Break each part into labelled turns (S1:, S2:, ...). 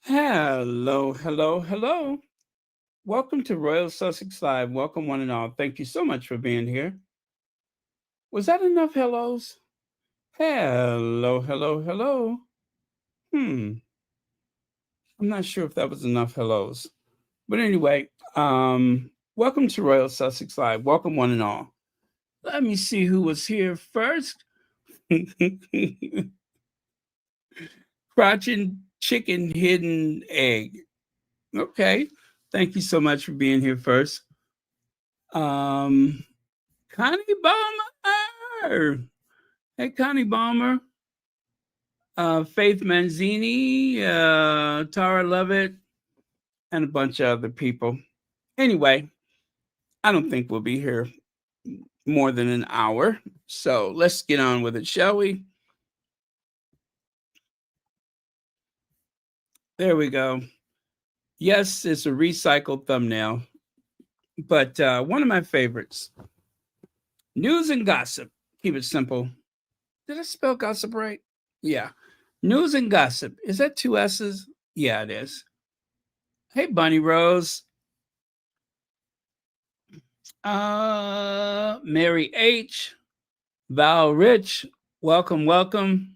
S1: Hello, hello, hello. Welcome to Royal Sussex Live. Welcome, one and all. Thank you so much for being here. Was that enough hellos? Hello, hello, hello. Hmm, I'm not sure if that was enough hellos. But anyway, welcome to Royal Sussex Live. Welcome, one and all. Let me see who was here first. Crouching chicken, hidden egg. Okay. Thank you so much for being here first. Um, Connie Balmer. Hey, Connie Balmer. Faith Manzini, Tara Lovett, and a bunch of other people. Anyway, I don't think we'll be here more than an hour. So let's get on with it, shall we? There we go. Yes, it's a recycled thumbnail, but one of my favorites. News and gossip. Keep it simple. Did I spell gossip right? Yeah. News and gossip. Is that two S's? Yeah, it is. Hey, Bunny Rose. Mary H. Val Rich. Welcome, welcome.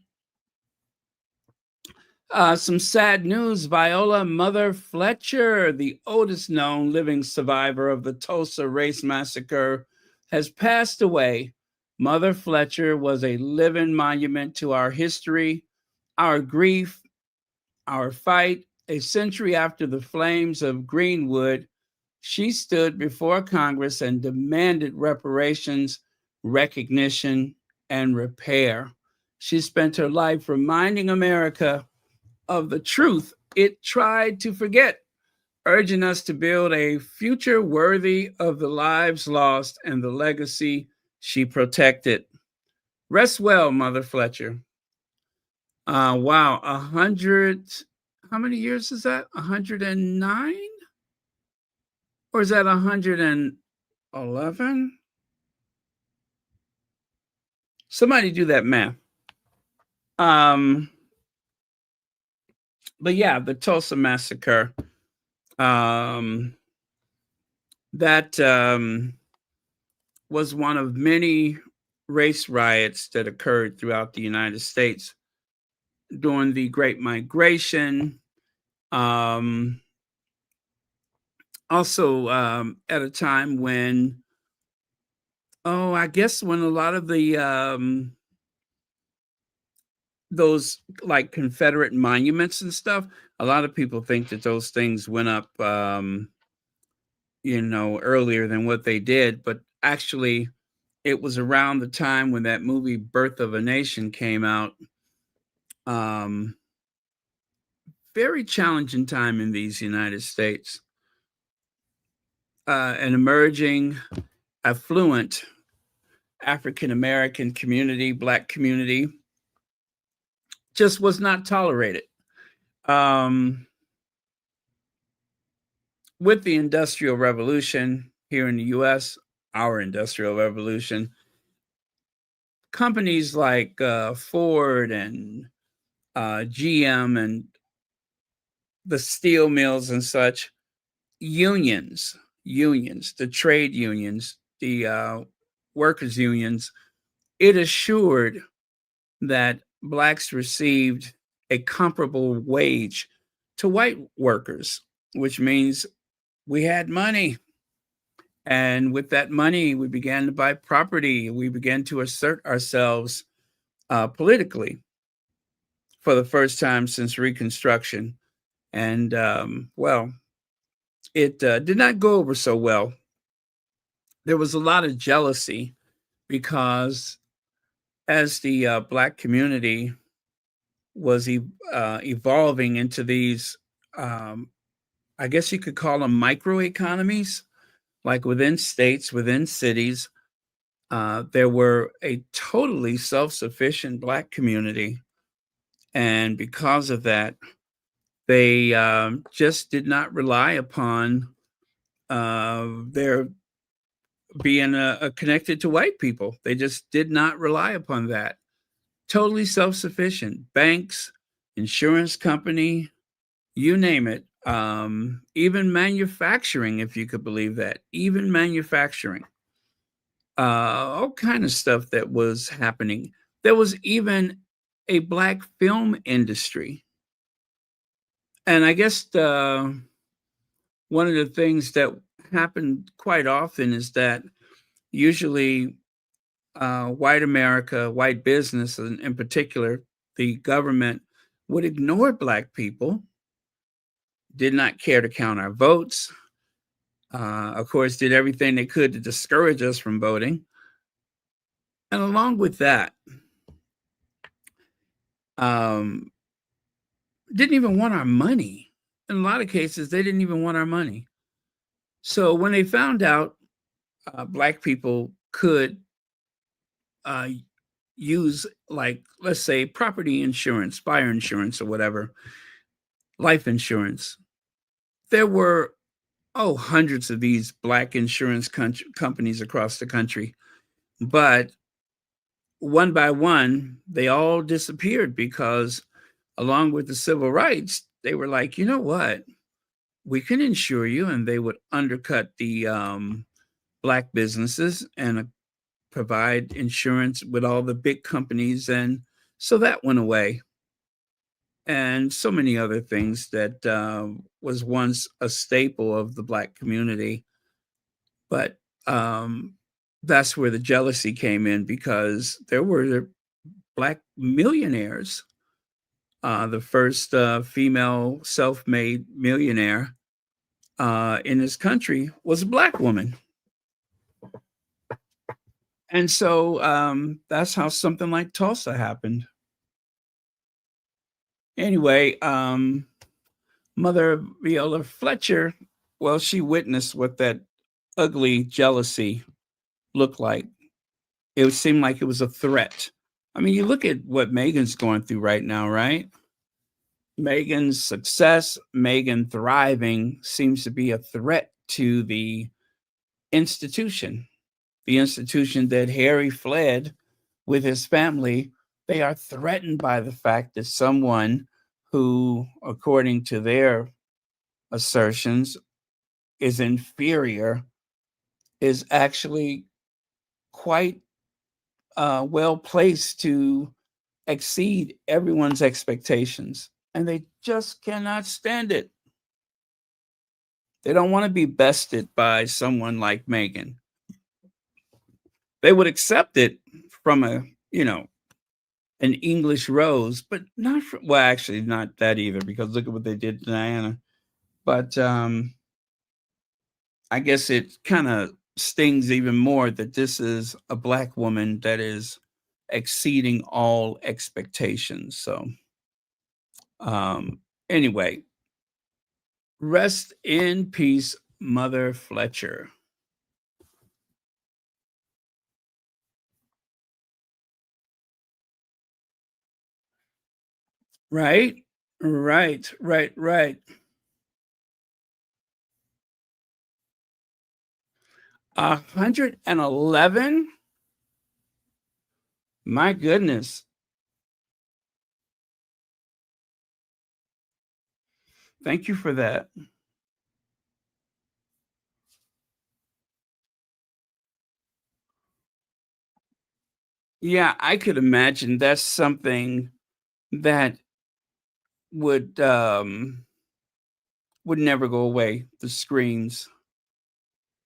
S1: Some sad news. Viola Mother Fletcher, the oldest known living survivor of the Tulsa Race Massacre, has passed away. Mother Fletcher was a living monument to our history, our grief, our fight. A century after the flames of Greenwood, she stood before Congress and demanded reparations, recognition, and repair. She spent her life reminding America of the truth it tried to forget, urging us to build a future worthy of the lives lost and the legacy she protected. Rest well, Mother Fletcher. Wow, 100. How many years is that? 109? Or is that 111? Somebody do that math. Um, but yeah, the Tulsa massacre. Um, that was one of many race riots that occurred throughout the United States during the Great Migration. Um, Also, at a time when, I guess when a lot of the those like Confederate monuments and stuff, a lot of people think that those things went up, earlier than what they did. But actually, it was around the time when that movie Birth of a Nation came out. Um, Very challenging time in these United States. An emerging, affluent African American community, Black community, just was not tolerated. Um, with the Industrial Revolution here in the US, our Industrial Revolution, companies like Ford and GM and the steel mills and such, unions, the trade unions, the workers' unions, it assured that blacks received a comparable wage to white workers, which means we had money. And with that money, we began to buy property. We began to assert ourselves politically for the first time since Reconstruction. And, it did not go over so well. There was a lot of jealousy because as the Black community was evolving into these, um, I guess you could call them microeconomies, like within states, within cities. There were a totally self sufficient Black community. And because of that, they just did not rely upon their being connected to white people. They just did not rely upon that. Totally self sufficient. Banks, insurance company, you name it. Even manufacturing, if you could believe that, even manufacturing, all kind of stuff that was happening. There was even a black film industry, and I guess one of the things that happened quite often is that usually white America, white business in particular, the government would ignore black people, did not care to count our votes, of course, did everything they could to discourage us from voting. And along with that, um, didn't even want our money. In a lot of cases, they didn't even want our money. So when they found out black people could uh, use, like, let's say, property insurance, fire insurance, or whatever, life insurance, there were, oh, hundreds of these black insurance companies across the country. But one by one, they all disappeared because, along with the civil rights, they were like, you know what? We can insure you. And they would undercut the black businesses and provide insurance with all the big companies. And so that went away. And so many other things that was once a staple of the black community. But that's where the jealousy came in because there were black millionaires. The first female self made millionaire in this country was a black woman. And so that's how something like Tulsa happened. Anyway, Mother Viola Fletcher, well, she witnessed what that ugly jealousy looked like. It seemed like it was a threat. I mean, you look at what Meghan's going through right now, right? Meghan's success, Meghan thriving, seems to be a threat to institution, the institution that Harry fled with his family. They are threatened by the fact that someone who, according to their assertions, is inferior is actually quite well placed to exceed everyone's expectations. And they just cannot stand it. They don't want to be bested by someone like Meghan. They would accept it from a, you know, an English rose, but not from, well, actually, not that either, because look at what they did to Diana. But I guess it kind of stings even more that this is a black woman that is exceeding all expectations. So, anyway, rest in peace, Mother Fletcher. Right, right. 111. My goodness. Thank you for that. Yeah, I could imagine that's something that would would never go away. The screams.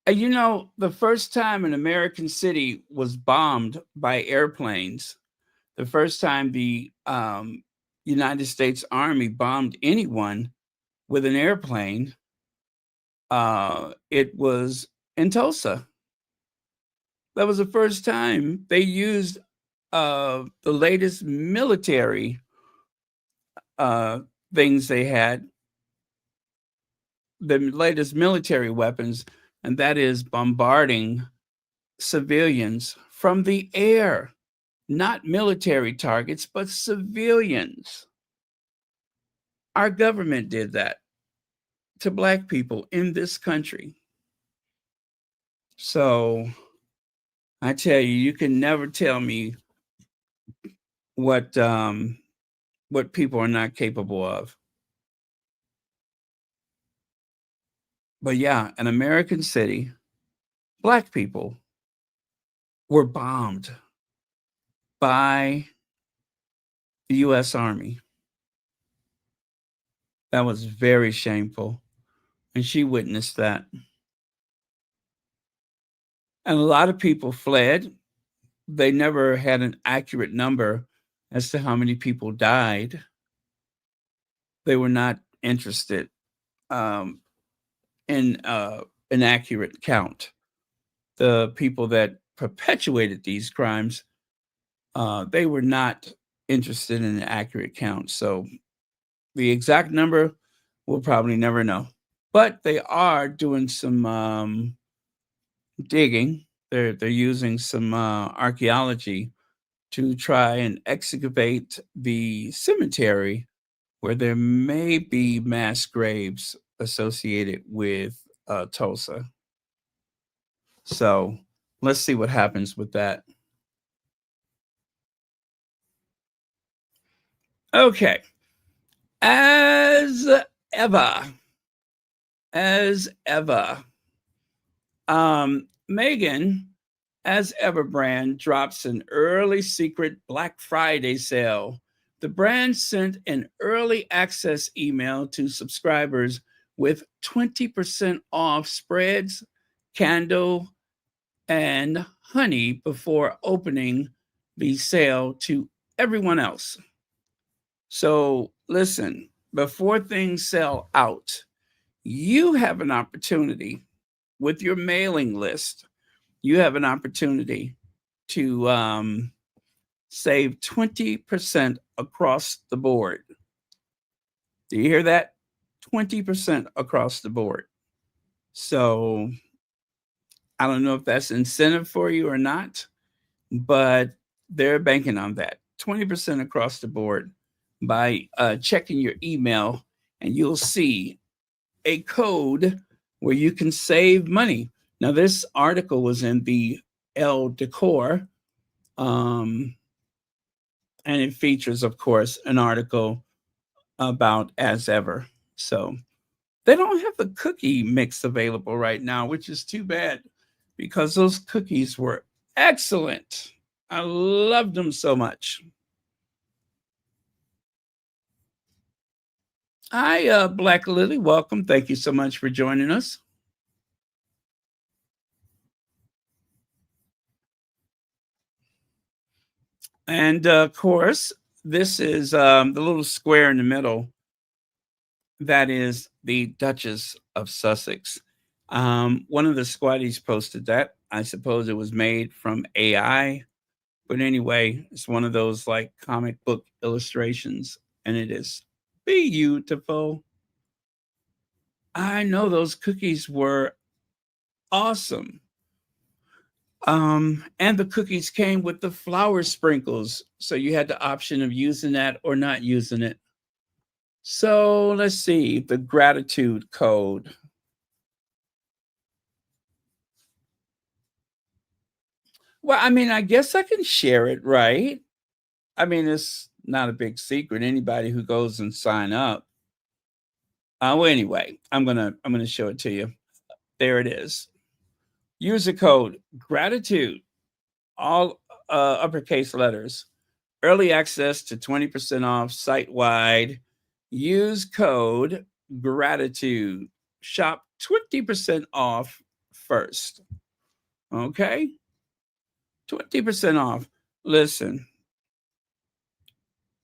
S1: You know, the first time an American city was bombed by airplanes, the first time the United States Army bombed anyone with an airplane, it was in Tulsa. That was the first time they used the latest military uh, things they had, the latest military weapons, and that is bombarding civilians from the air, not military targets, but civilians. Our government did that to black people in this country. So I tell you, you can never tell me what what people are not capable of. But yeah, an American city, black people were bombed by the US Army. That was very shameful. And she witnessed that. And a lot of people fled. They never had an accurate number as to how many people died. They were not interested um, in an accurate count. The people that perpetuated these crimes, they were not interested in an accurate count. So the exact number we'll probably never know. But they are doing some digging. They're using some archaeology to try and excavate the cemetery where there may be mass graves associated with Tulsa. So let's see what happens with that. Okay. As ever, as ever, Meghan, as ever brand, drops an early secret Black Friday sale. The brand sent an early access email to subscribers with 20% off spreads, candle, and honey before opening the sale to everyone else. So listen, before things sell out, you have an opportunity with your mailing list. You have an opportunity to save 20% across the board. Do you hear that? 20% across the board. So I don't know if that's incentive for you or not, but they're banking on that. 20% across the board by checking your email, and you'll see a code where you can save money. Now, this article was in the Elle Decor, and it features, of course, an article about As Ever. So they don't have the cookie mix available right now, which is too bad because those cookies were excellent. I loved them so much. Hi, Black Lily. Welcome. Thank you so much for joining us. And of course, this is the little square in the middle. That is the Duchess of Sussex. One of the squatties posted that. I suppose it was made from AI. But anyway, it's one of those like comic book illustrations, and it is beautiful. I know those cookies were awesome. And the cookies came with the flour sprinkles. So you had the option of using that or not using it. So let's see the gratitude code. Well, I mean, I guess I can share it, right? I mean, it's not a big secret. Anybody who goes and sign up. Well, anyway, I'm gonna show it to you. There it is. User code gratitude, all uppercase letters. Early access to 20% off site wide. Use code gratitude. Shop 20% off first. Okay? 20% off. Listen,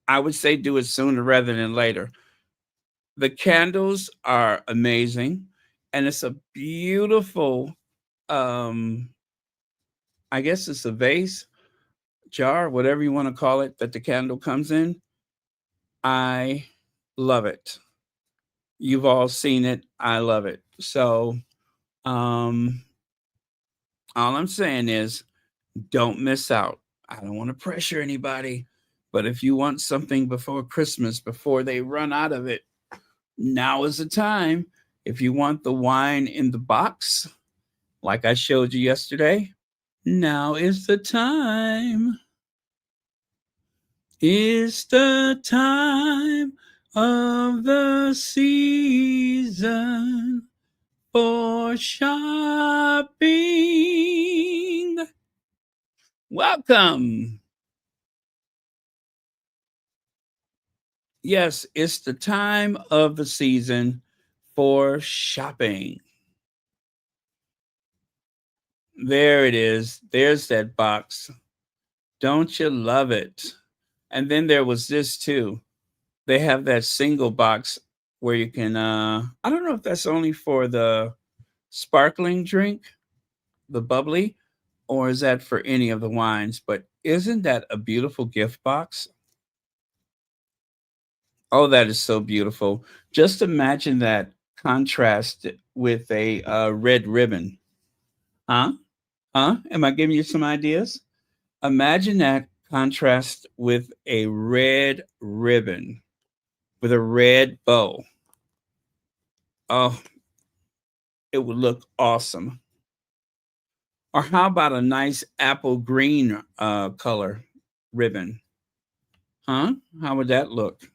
S1: I would say do it sooner rather than later. The candles are amazing, and it's a beautiful, um, I guess it's a vase, jar, whatever you want to call it, that the candle comes in. I love it. You've all seen it. I love it. So, um, all I'm saying is don't miss out. I don't want to pressure anybody, but if you want something before Christmas, before they run out of it, now is the time. If you want the wine in the box, like I showed you yesterday, now is the time. It's the time of the season for shopping. Welcome. Yes, it's the time of the season for shopping. There it is. There's that box. Don't you love it? And then there was this too. They have that single box where you can I don't know if that's only for the sparkling drink, the bubbly, or is that for any of the wines? But isn't that a beautiful gift box? Oh, that is so beautiful. Just imagine that contrast with a red ribbon. Huh? Huh? Am I giving you some ideas? Imagine that contrast with a red ribbon with a red bow. Oh, it would look awesome. Or how about a nice apple green color ribbon? Huh? How would that look?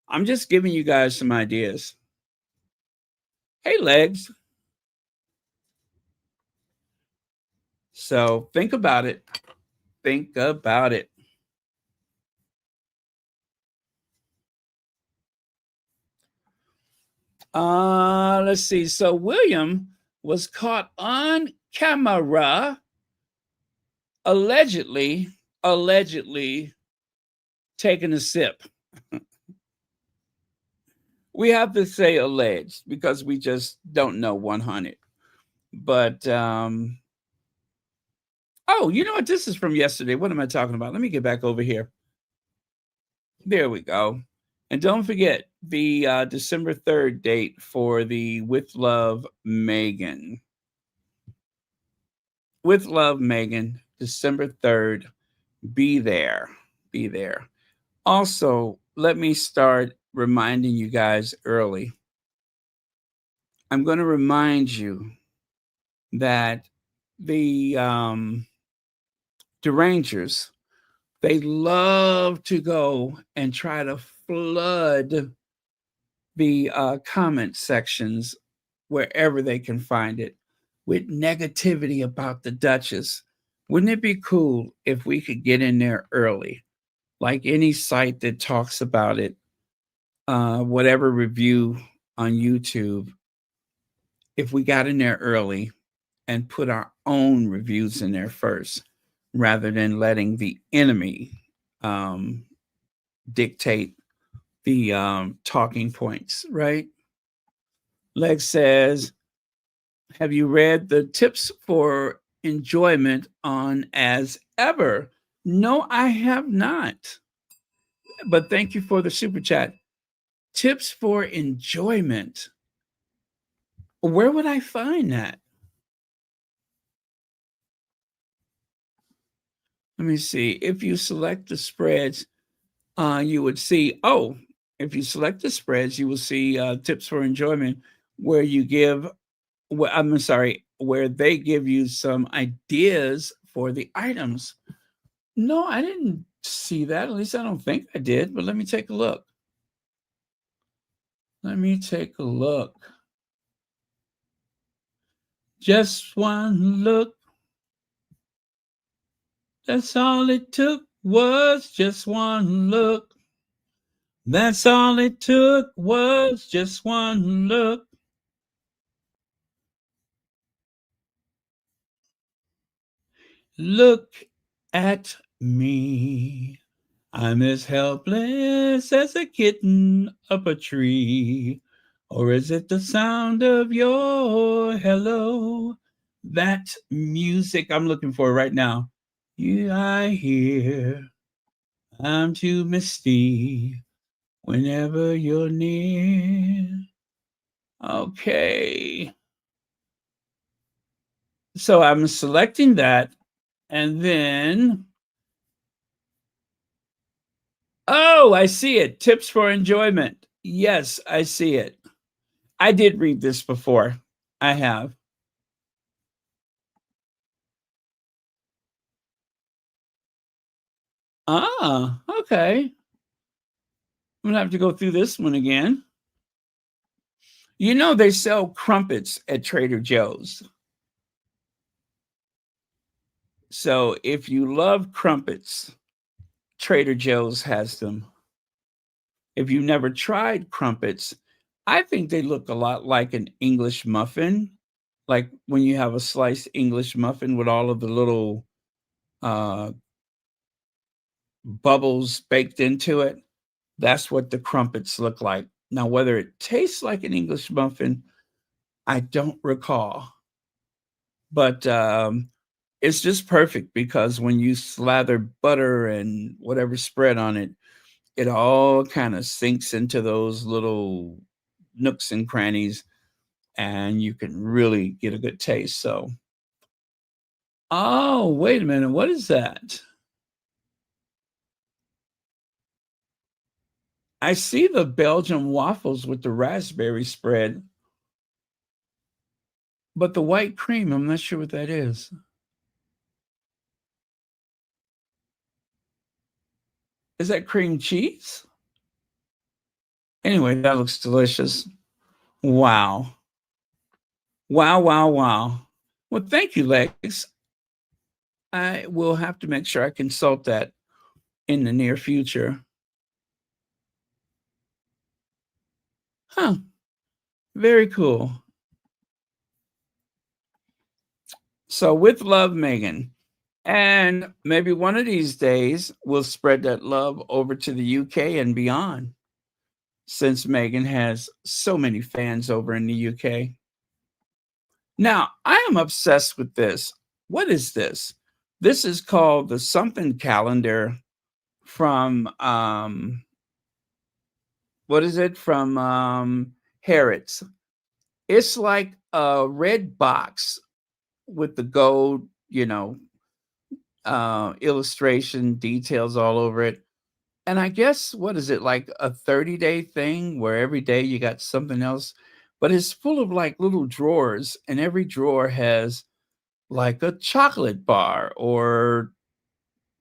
S1: I'm just giving you guys some ideas. Hey, legs. So think about it. Think about it. Let's see. So William was caught on camera, allegedly taking a sip. We have to say alleged because we just don't know 100. But oh, you know what? This is from yesterday. What am I talking about? Let me get back over here. There we go. And don't forget the December 3rd date for the With Love Meghan. With Love Meghan, December 3rd. Be there. Be there. Also, let me start reminding you guys early. I'm going to remind you that the Derangers, they love to go and try to flood the comment sections wherever they can find it with negativity about the Duchess. Wouldn't it be cool if we could get in there early? Like any site that talks about it, whatever review on YouTube, if we got in there early and put our own reviews in there first, rather than letting the enemy um, dictate the talking points, right? Leg says, have you read the tips for enjoyment on As Ever? No, I have not. But thank you for the super chat. Tips for enjoyment. Where would I find that? Let me see. If you select the spreads, you would see, oh, if you select the spreads, you will see tips for enjoyment where you give, well, I'm sorry, where they give you some ideas for the items. No, I didn't see that. At least I don't think I did, but let me take a look. Let me take a look. Just one look. That's all it took was just one look. That's all it took was just one look. Look at me. I'm as helpless as a kitten up a tree. Or is it the sound of your hello? That music I'm looking for right now. You I hear. I'm too misty whenever you're near. Okay. So I'm selecting that and then oh, I see it. Tips for enjoyment. Yes, I see it. I did read this before. I have. Ah, okay. I'm gonna have to go through this one again. You know, they sell crumpets at Trader Joe's. So if you love crumpets, Trader Joe's has them. If you've never tried crumpets, I think they look a lot like an English muffin. Like when you have a sliced English muffin with all of the little uh, bubbles baked into it. That's what the crumpets look like. Now, whether it tastes like an English muffin, I don't recall. But it's just perfect because when you slather butter and whatever spread on it, it all kind of sinks into those little nooks and crannies, and you can really get a good taste. So, oh, wait a minute. What is that? I see the Belgian waffles with the raspberry spread, but the white cream, I'm not sure what that is. Is that cream cheese? Anyway, that looks delicious. Wow. Wow, wow, wow. Well, thank you, Lex. I will have to make sure I consult that in the near future. Huh. Very cool. So, with love, Megan. And maybe one of these days we'll spread that love over to the UK and beyond, since Megan has so many fans over in the UK. Now, I am obsessed with this. What is this? This is called the something calendar from what is it? From Harrods. It's like a red box with the gold, illustration details all over it. And I guess what is it, like a 30-day thing where every day you got something else, but it's full of like little drawers, and every drawer has like a chocolate bar, or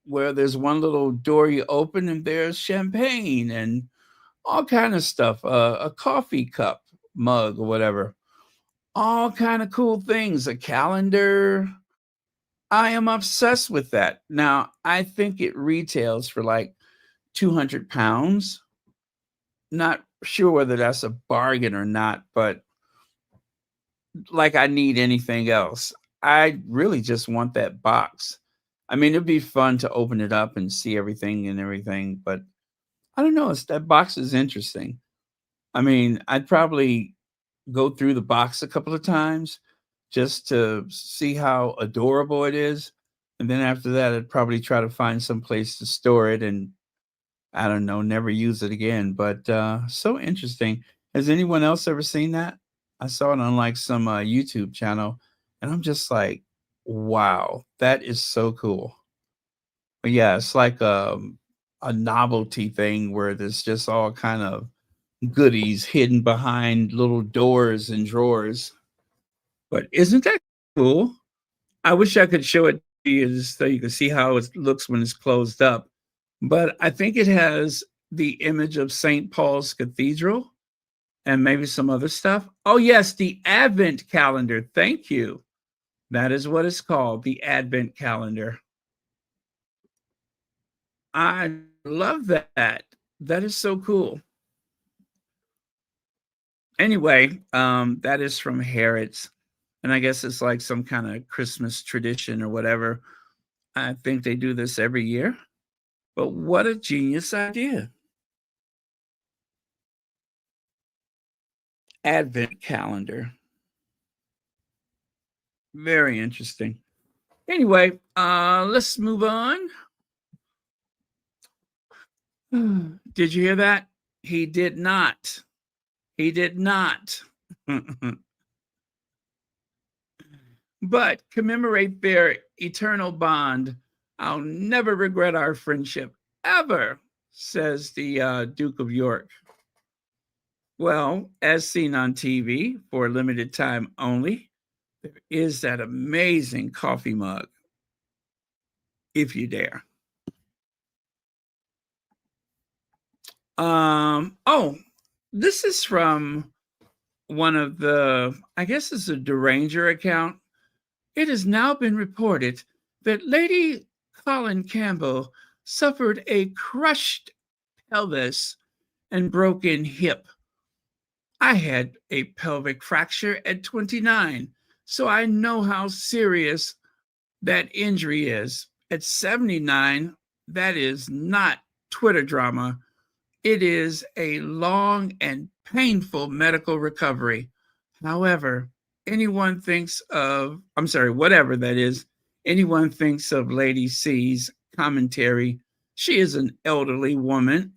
S1: where there's one little door you open and there's champagne and all kind of stuff, a coffee cup, mug or whatever. All kind of cool things, a calendar. I am obsessed with that. Now, I think it retails for like 200 pounds. Not sure whether that's a bargain or not, but like I need anything else. I really just want that box. I mean, it'd be fun to open it up and see everything and everything, but I don't know. That box is interesting. I mean, I'd probably go through the box a couple of times just to see how adorable it is. And then after that, I'd probably try to find some place to store it and I don't know, never use it again. But so interesting. Has anyone else ever seen that? I saw it on like some YouTube channel and I'm just like, wow, that is so cool. But yeah, it's like a novelty thing where there's just all kind of goodies hidden behind little doors and drawers. But isn't that cool? I wish I could show it to you just so you can see how it looks when it's closed up. But I think it has the image of St. Paul's Cathedral and maybe some other stuff. Oh, yes, the Advent calendar. Thank you. That is what it's called, the Advent calendar. I love that. That is so cool. Anyway, that is from Harrods. And I guess it's like some kind of Christmas tradition or whatever. I think they do this every year. But what a genius idea. Advent calendar. Very interesting. Anyway, let's move on. Did you hear that? He did not. He did not. But commemorate their eternal bond. I'll never regret our friendship, ever, says the Duke of York. Well, as seen on TV for a limited time only, there is that amazing coffee mug, if you dare. Oh, this is from one of the, I guess it's a Deranger account. It has now been reported that Lady Colin Campbell suffered a crushed pelvis and broken hip. I had a pelvic fracture at 29, so I know how serious that injury is. At 79, that is not Twitter drama. It is a long and painful medical recovery. However, whatever that is, anyone thinks of Lady C's commentary, she is an elderly woman.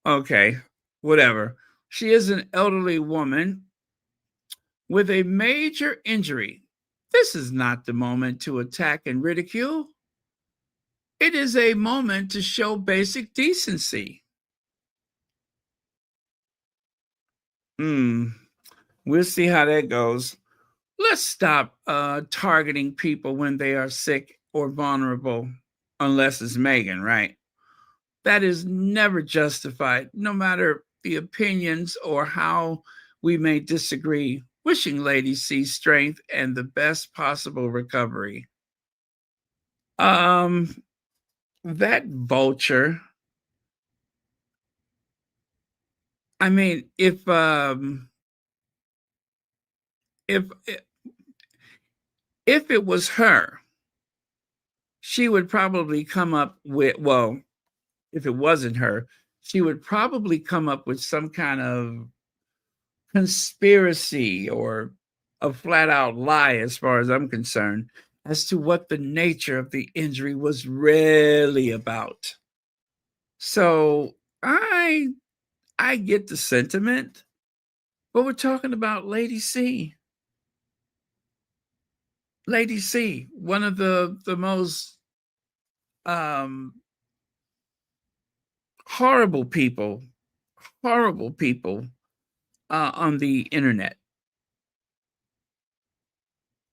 S1: Okay, whatever. She is an elderly woman with a major injury. This is not the moment to attack and ridicule. It is a moment to show basic decency. We'll see how that goes. Let's stop targeting people when they are sick or vulnerable, unless it's Meghan, right? That is never justified, no matter the opinions or how we may disagree. Wishing Lady C strength and the best possible recovery. That vulture. I mean, if it was her, she would probably come up with, well, if it wasn't her, she would probably come up with some kind of conspiracy or a flat out lie, as far as I'm concerned, as to what the nature of the injury was really about. So I get the sentiment, but we're talking about Lady C. Lady C, one of the most horrible people on the internet.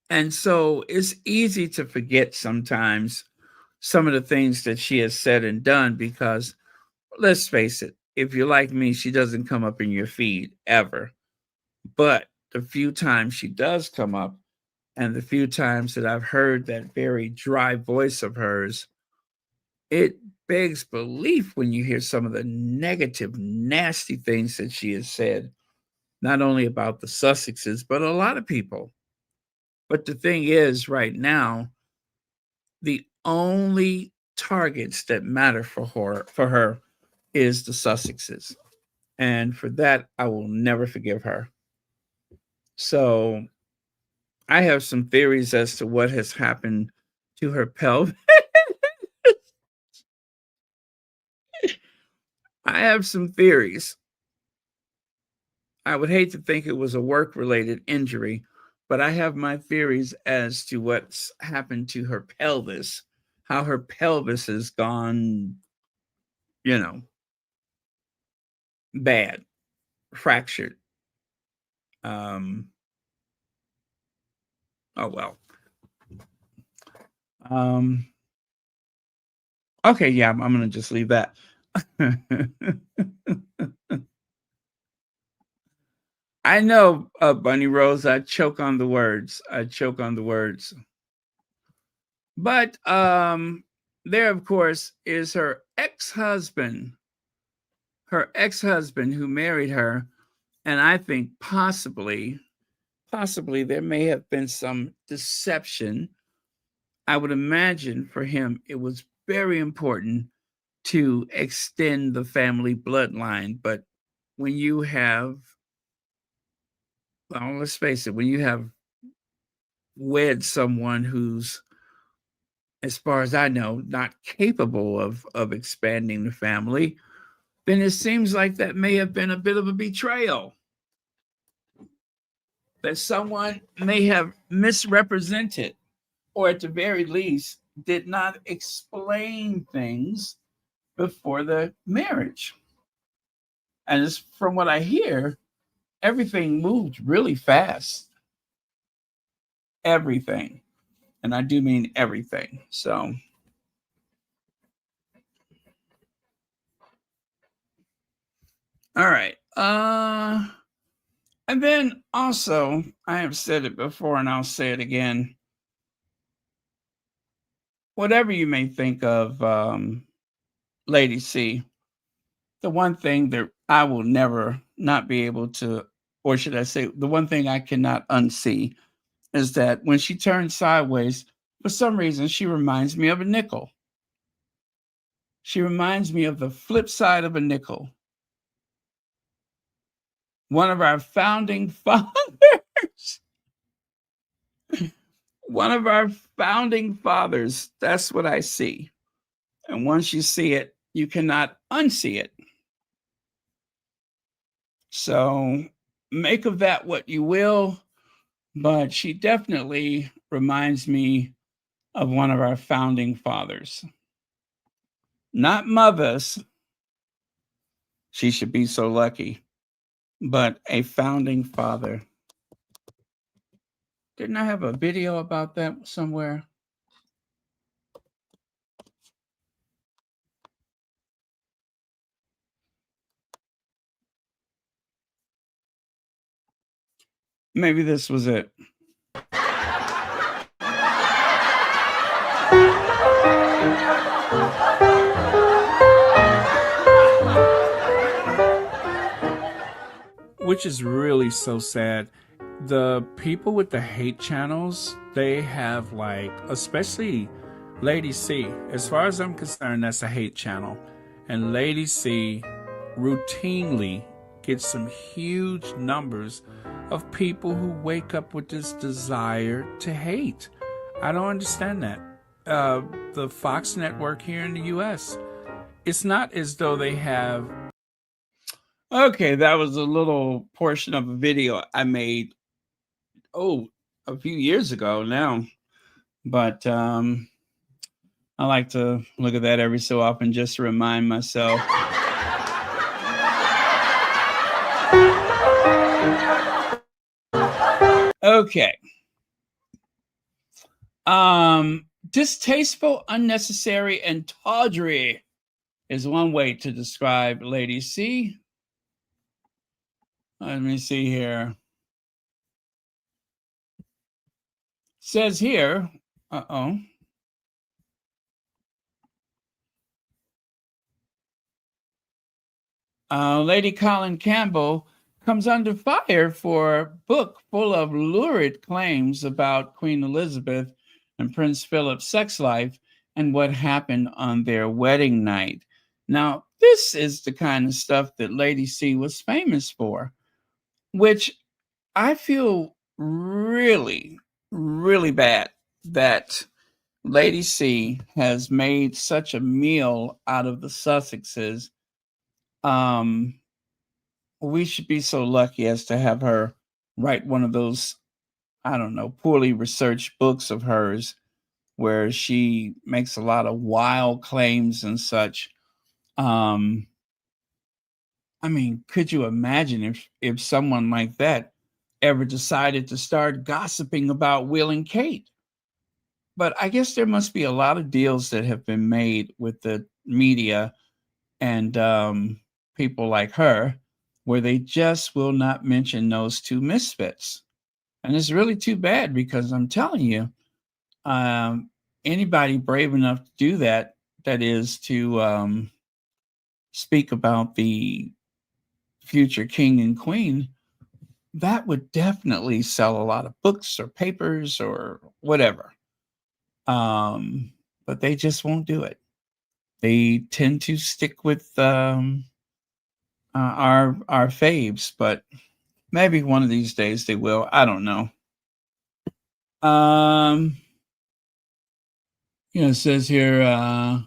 S1: And so it's easy to forget sometimes some of the things that she has said and done because, let's face it, if you're like me, she doesn't come up in your feed ever. But the few times she does come up and the few times that I've heard that very dry voice of hers, it begs belief when you hear some of the negative, nasty things that she has said, not only about the Sussexes, but a lot of people. But the thing is, right now, the only targets that matter for her is the Sussexes. And for that, I will never forgive her. So I have some theories as to what has happened to her pelvis. I have some theories. I would hate to think it was a work related injury, but I have my theories as to what's happened to her pelvis, how her pelvis has gone, bad, fractured. Oh well. Okay, yeah, I'm gonna just leave that. I know, Bunny Rose. I choke on the words. But there, of course, is her ex-husband. Her ex-husband who married her, and I think possibly there may have been some deception. I would imagine for him it was very important to extend the family bloodline. But when you have, well, let's face it, when you have wed someone who's, as far as I know, not capable of expanding the family, then it seems like that may have been a bit of a betrayal. That someone may have misrepresented, or at the very least, did not explain things before the marriage. And it's, from what I hear, everything moved really fast. Everything. And I do mean everything. So All right. And then also, I have said it before and I'll say it again. Whatever you may think of Lady C, the one thing that I will never not be able to, or should I say, the one thing I cannot unsee is that when she turns sideways, for some reason, she reminds me of a nickel. She reminds me of the flip side of a nickel. One of our founding fathers. One of our founding fathers. That's what I see. And once you see it, you cannot unsee it. So make of that what you will, but she definitely reminds me of one of our founding fathers. Not mothers. She should be so lucky, but a founding father. Didn't I have a video about that somewhere? Maybe this was it. Which is really so sad. The people with the hate channels, they have like, especially Lady C, as far as I'm concerned, that's a hate channel. And Lady C routinely gets some huge numbers of people who wake up with this desire to hate. I don't understand that. The Fox network here in the US, it's not as though they have. Okay, that was a little portion of a video I made, a few years ago now. But I like to look at that every so often just to remind myself. Okay. Distasteful, unnecessary, and tawdry is one way to describe Lady C. Let me see here. Says here, Lady Colin Campbell comes under fire for a book full of lurid claims about Queen Elizabeth and Prince Philip's sex life and what happened on their wedding night. Now, this is the kind of stuff that Lady C was famous for, which I feel really, really bad that Lady C has made such a meal out of the Sussexes. We should be so lucky as to have her write one of those, I don't know, poorly researched books of hers where she makes a lot of wild claims and such. I mean, could you imagine if someone like that ever decided to start gossiping about Will and Kate? But I guess there must be a lot of deals that have been made with the media and people like her where they just will not mention those two misfits. And it's really too bad because I'm telling you, anybody brave enough to do that, that is to speak about the future king and queen, that would definitely sell a lot of books or papers or whatever. But they just won't do it. They tend to stick with our faves, but maybe one of these days they will. I don't know. It says here,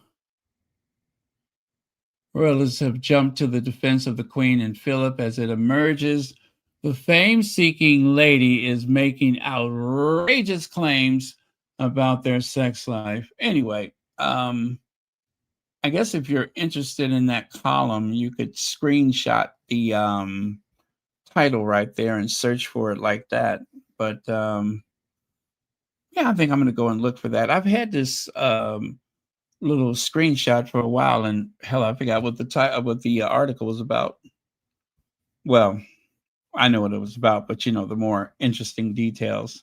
S1: royalists have jumped to the defense of the Queen and Philip as it emerges. The fame-seeking lady is making outrageous claims about their sex life. Anyway, I guess if you're interested in that column, you could screenshot the title right there and search for it like that. But yeah, I think I'm going to go and look for that. I've had this little screenshot for a while, and hell, I forgot what the article was about. Well, I know what it was about, but the more interesting details.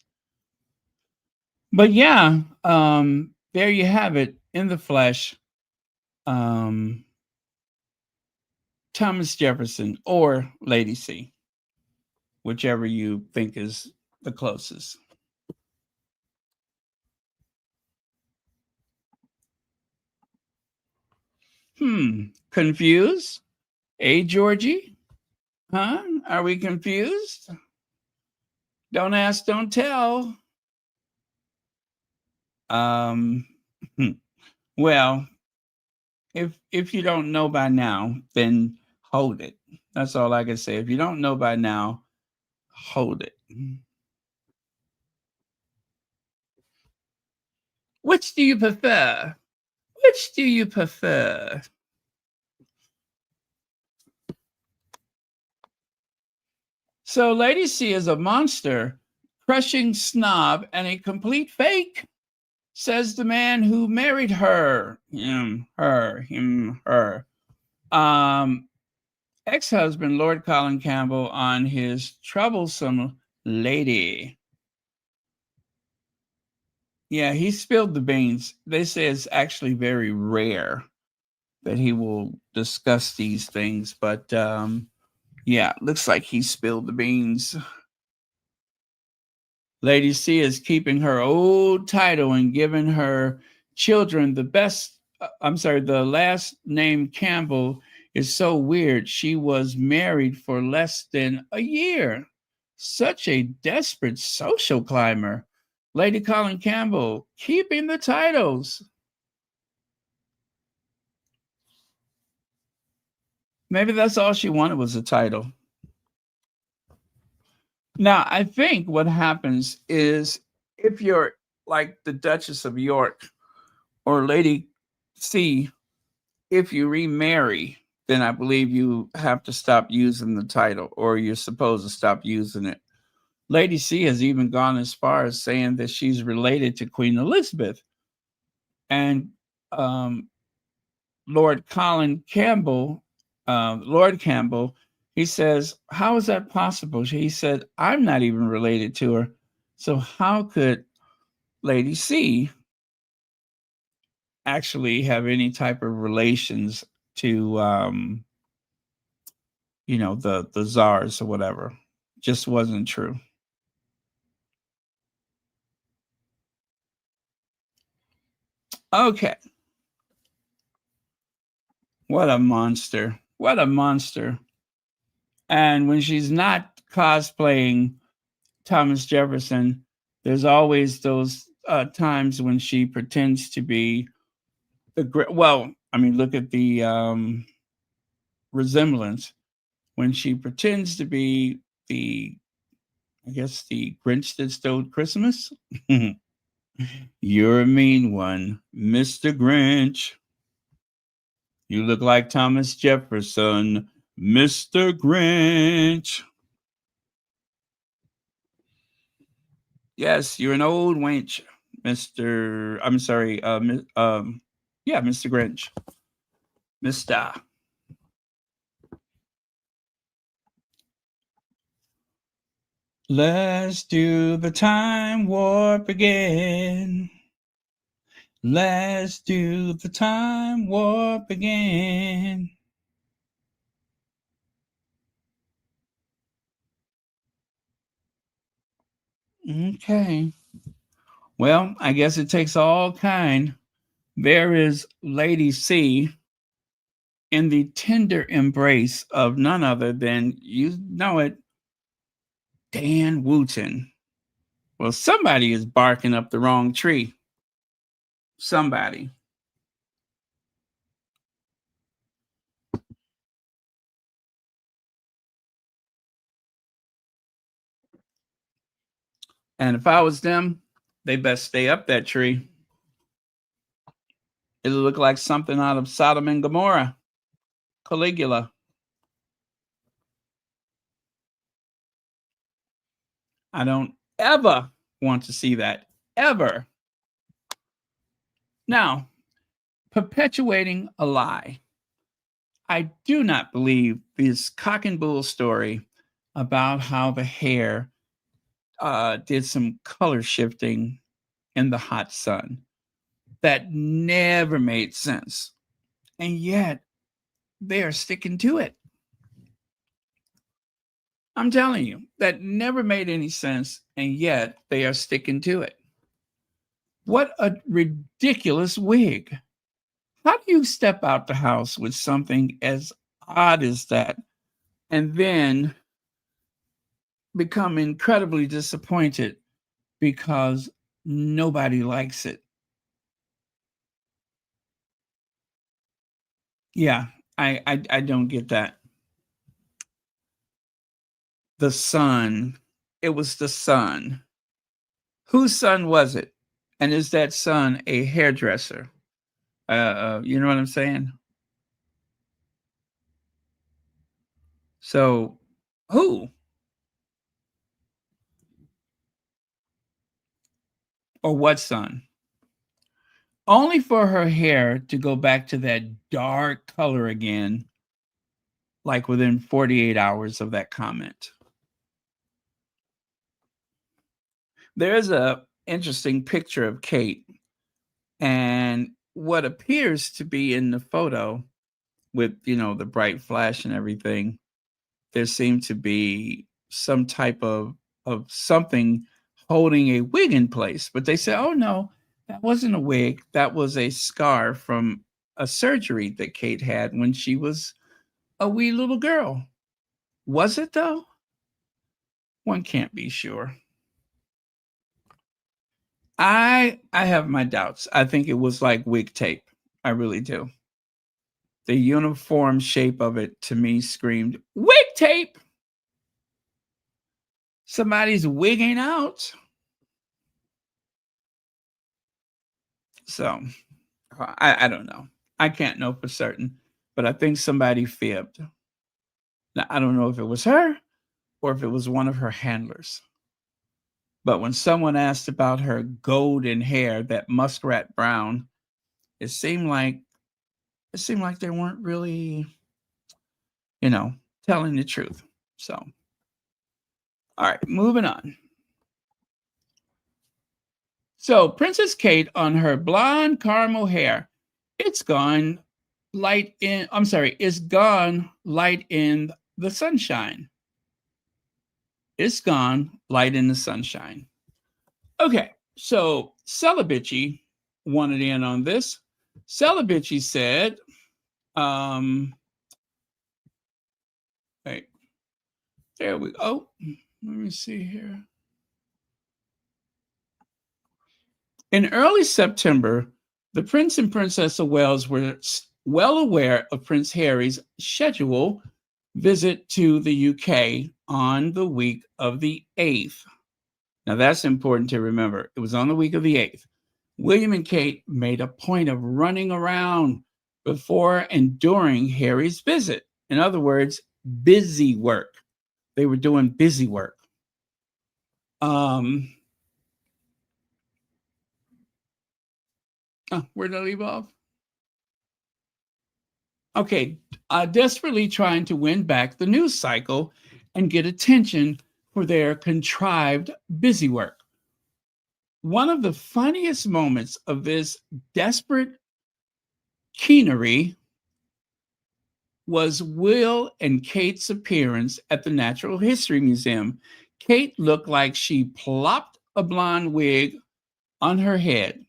S1: But yeah, there you have it in the flesh. Um, Thomas Jefferson or Lady C, whichever you think is the closest. Confused? Hey, Georgie? Huh? Are we confused? Don't ask, don't tell. Um, well, if you don't know by now, then hold it. That's all I can say. If you don't know by now, hold it. Which do you prefer? Which do you prefer? So, Lady C is a monster, crushing snob, and a complete fake, says the man who married her. Her. Um, Ex-husband Lord Colin Campbell on his troublesome lady. Yeah, he spilled the beans. They say it's actually very rare that he will discuss these things, but yeah, looks like he spilled the beans. Lady C is keeping her old title and giving her children the best. The last name Campbell is so weird. She was married for less than a year. Such a desperate social climber. Lady Colin Campbell keeping the titles. Maybe that's all she wanted was a title. Now, I think what happens is if you're like the Duchess of York or Lady C, if you remarry, then I believe you have to stop using the title or you're supposed to stop using it. Lady C has even gone as far as saying that she's related to Queen Elizabeth. And um, Lord Colin Campbell, Lord Campbell, he says, how is that possible? He said, I'm not even related to her. So how could Lady C actually have any type of relations to, the czars or whatever? Just wasn't true. Okay. What a monster. What a monster. And when she's not cosplaying Thomas Jefferson, there's always those times when she pretends to be the great. Well, I mean, look at the resemblance when she pretends to be the, I guess, the Grinch that stole Christmas. You're a mean one, Mr. Grinch. You look like Thomas Jefferson, Mr. Grinch. Yes, you're an old wench, Mr. I'm sorry, yeah, Mr. Grinch. Mister. Let's do the time warp again. Let's do the time warp again. Okay. Well, I guess it takes all kind. There is Lady C in the tender embrace of none other than, you know it, Dan Wooten. Well, somebody is barking up the wrong tree. Somebody. And if I was them, they best stay up that tree. It'll look like something out of Sodom and Gomorrah. Caligula. I don't ever want to see that. Ever. Now, perpetuating a lie. I do not believe this cock and bull story about how the hair did some color shifting in the hot sun. That never made sense. And yet they are sticking to it. I'm telling you, that never made any sense. And yet they are sticking to it. What a ridiculous wig. How do you step out the house with something as odd as that and then become incredibly disappointed because nobody likes it? Yeah, I don't get that. The son. It was the son. Whose son was it? And is that son a hairdresser? You know what I'm saying? So, who or what son? Only for her hair to go back to that dark color again, like within 48 hours of that comment. There's a interesting picture of Kate, and what appears to be in the photo with, the bright flash and everything, there seemed to be some type of something holding a wig in place. But they said, "Oh no, that wasn't a wig. That was a scar from a surgery that Kate had when she was a wee little girl." Was it though? One can't be sure. I have my doubts. I think it was like wig tape. I really do. The uniform shape of it to me screamed wig tape. Somebody's wigging out. So I don't know. I can't know for certain, but I think somebody fibbed. Now, I don't know if it was her or if it was one of her handlers. But when someone asked about her golden hair, that muskrat brown, it seemed like they weren't really, telling the truth. So, all right, moving on. So, Princess Kate on her blonde caramel hair, it's gone it's gone light in the sunshine. It's gone light in the sunshine. Okay, so Celebici wanted in on this. Celebici said, wait, there we go. Let me see here. In early September, the Prince and Princess of Wales were well aware of Prince Harry's scheduled visit to the UK on the week of the 8th. Now, that's important to remember. It was on the week of the 8th. William and Kate made a point of running around before and during Harry's visit. In other words, busy work. They were doing busy work. Where did I leave off? Okay, desperately trying to win back the news cycle and get attention for their contrived busy work. One of the funniest moments of this desperate keenery was Will and Kate's appearance at the Natural History Museum. Kate looked like she plopped a blonde wig on her head,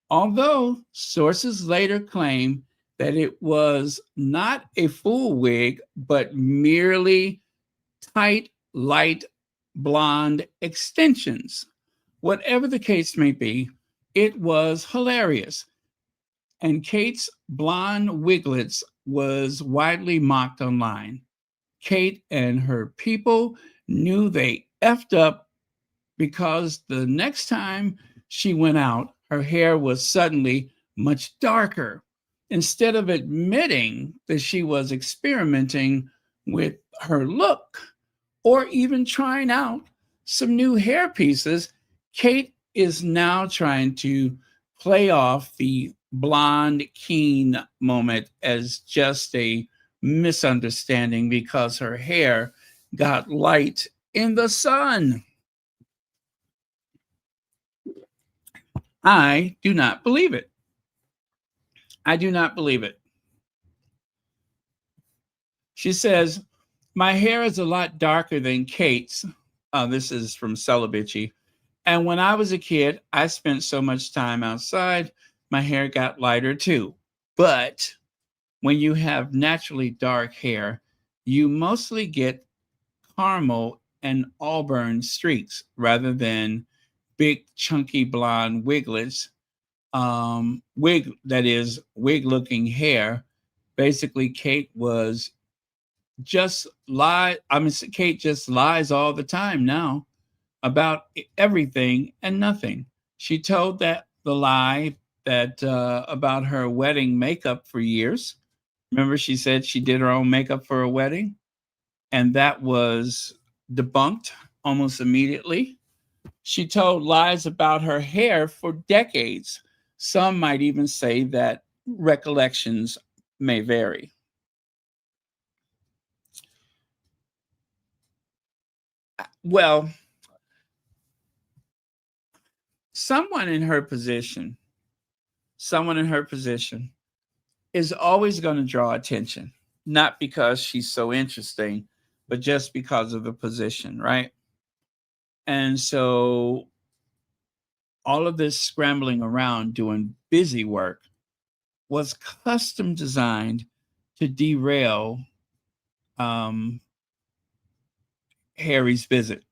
S1: although sources later claim that it was not a full wig, but merely tight, light blonde extensions. Whatever the case may be, it was hilarious. And Kate's blonde wiglets was widely mocked online. Kate and her people knew they effed up because the next time she went out, her hair was suddenly much darker. Instead of admitting that she was experimenting with her look or even trying out some new hair pieces, Kate is now trying to play off the blonde keen moment as just a misunderstanding because her hair got light in the sun. I do not believe it. I do not believe it. She says, my hair is a lot darker than Kate's. This is from Celibacy. And when I was a kid, I spent so much time outside, my hair got lighter too. But when you have naturally dark hair, you mostly get caramel and auburn streaks rather than big, chunky blonde wiglets. Wig looking hair. Basically, Kate just lies all the time now about everything and nothing. She told that the lie that about her wedding makeup for years. Remember, she said she did her own makeup for a wedding, and that was debunked almost immediately. She told lies about her hair for decades. Some might even say that recollections may vary. Well, someone in her position, someone in her position is always going to draw attention, not because she's so interesting, but just because of the position, right? And so all of this scrambling around doing busy work was custom designed to derail um, Harry's visit.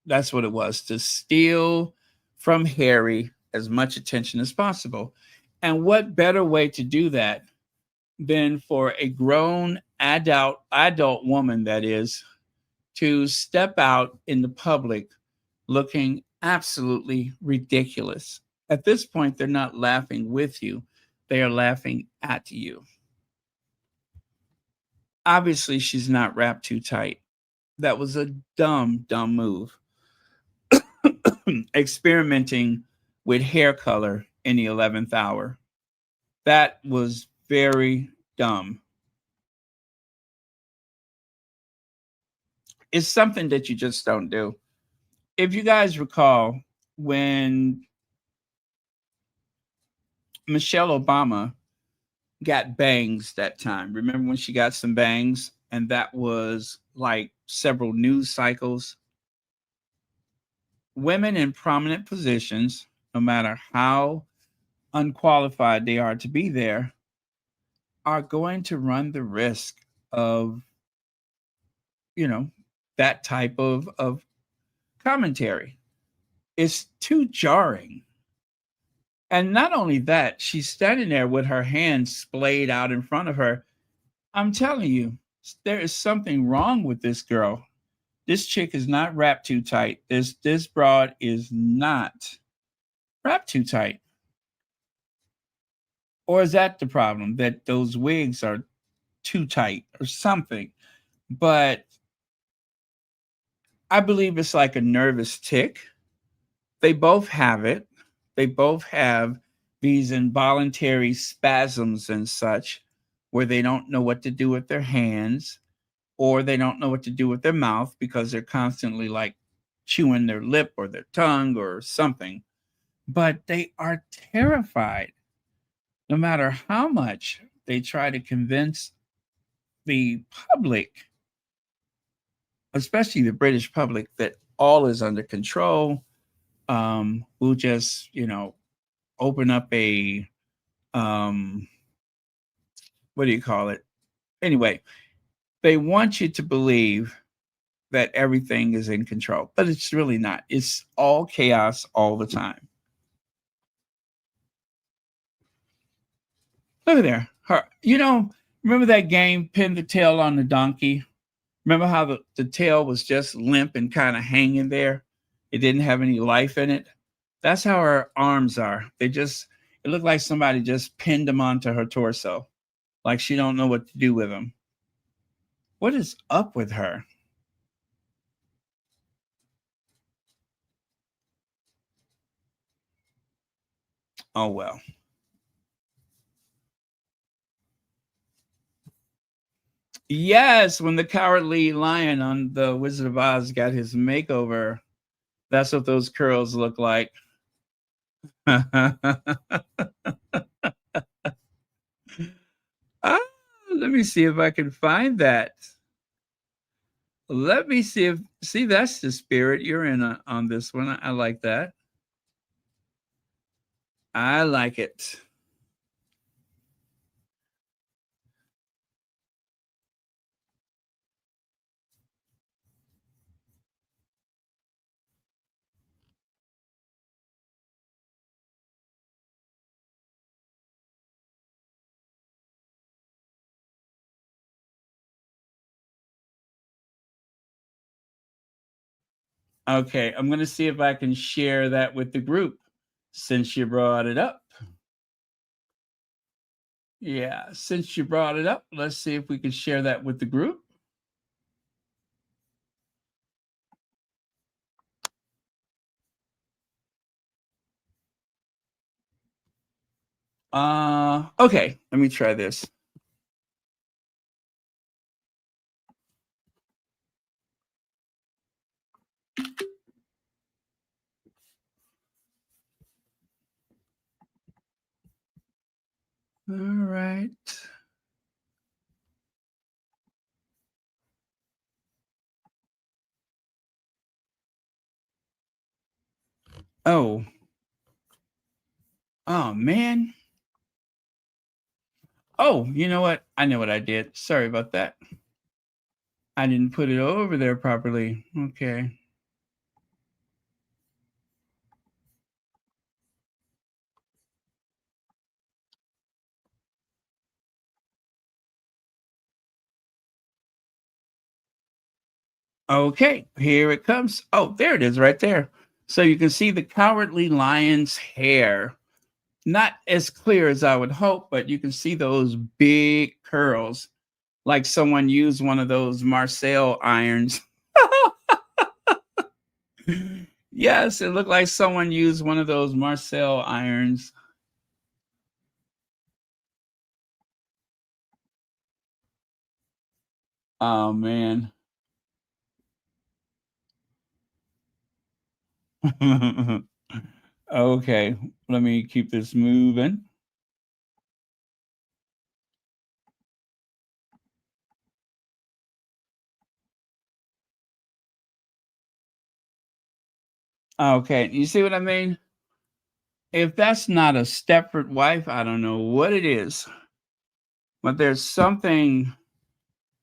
S1: That's what it was, to steal from Harry as much attention as possible. And what better way to do that than for a grown adult woman, that is, to step out in the public looking absolutely ridiculous. At this point, they're not laughing with you, they are laughing at you. Obviously, she's not wrapped too tight. That was a dumb move. Experimenting with hair color in the 11th hour. That was very dumb. It's something that you just don't do. If you guys recall, when Michelle Obama got bangs that time, remember when she got some bangs? And that was like several news cycles. Women in prominent positions, no matter how unqualified they are to be there, are going to run the risk of, you know, that type of commentary. It's too jarring. And not only that, she's standing there with her hands splayed out in front of her. I'm telling you, there is something wrong with this girl. This chick is not wrapped too tight. This broad is not wrapped too tight. Or is that the problem? That those wigs are too tight or something? But I believe it's like a nervous tick. They both have it. They both have these involuntary spasms and such where they don't know what to do with their hands or they don't know what to do with their mouth because they're constantly like chewing their lip or their tongue or something. But they are terrified no matter how much they try to convince the public, especially the British public, that all is under control. We'll just, open up a what do you call it? Anyway, they want you to believe that everything is in control, but it's really not. It's all chaos all the time. Look at there. Remember that game, Pin the Tail on the Donkey? Remember how the tail was just limp and kind of hanging there? It didn't have any life in it. That's how her arms are. It looked like somebody just pinned them onto her torso. Like she don't know what to do with them. What is up with her? Oh well. Yes, when the cowardly lion on the Wizard of Oz got his makeover, that's what those curls look like. Ah, let me see if I can find that. Let me see if see that's the spirit you're in on this one. I like that. I like it. Okay, I'm going to see if I can share that with the group since you brought it up. Yeah, since you brought it up, let's see if we can share that with the group. Okay, let me try this. All right. Oh, oh man. Oh, you know what? I know what I did. Sorry about that. I didn't put it over there properly. Okay. Okay, here it comes. Oh, there it is right there. So you can see the cowardly lion's hair. Not as clear as I would hope, but you can see those big curls, like someone used one of those Marcel irons. Yes, it looked like someone used one of those Marcel irons. Oh man. Okay, let me keep this moving. Okay, you see what I mean? If that's not a Stepford wife, I don't know what it is. But there's something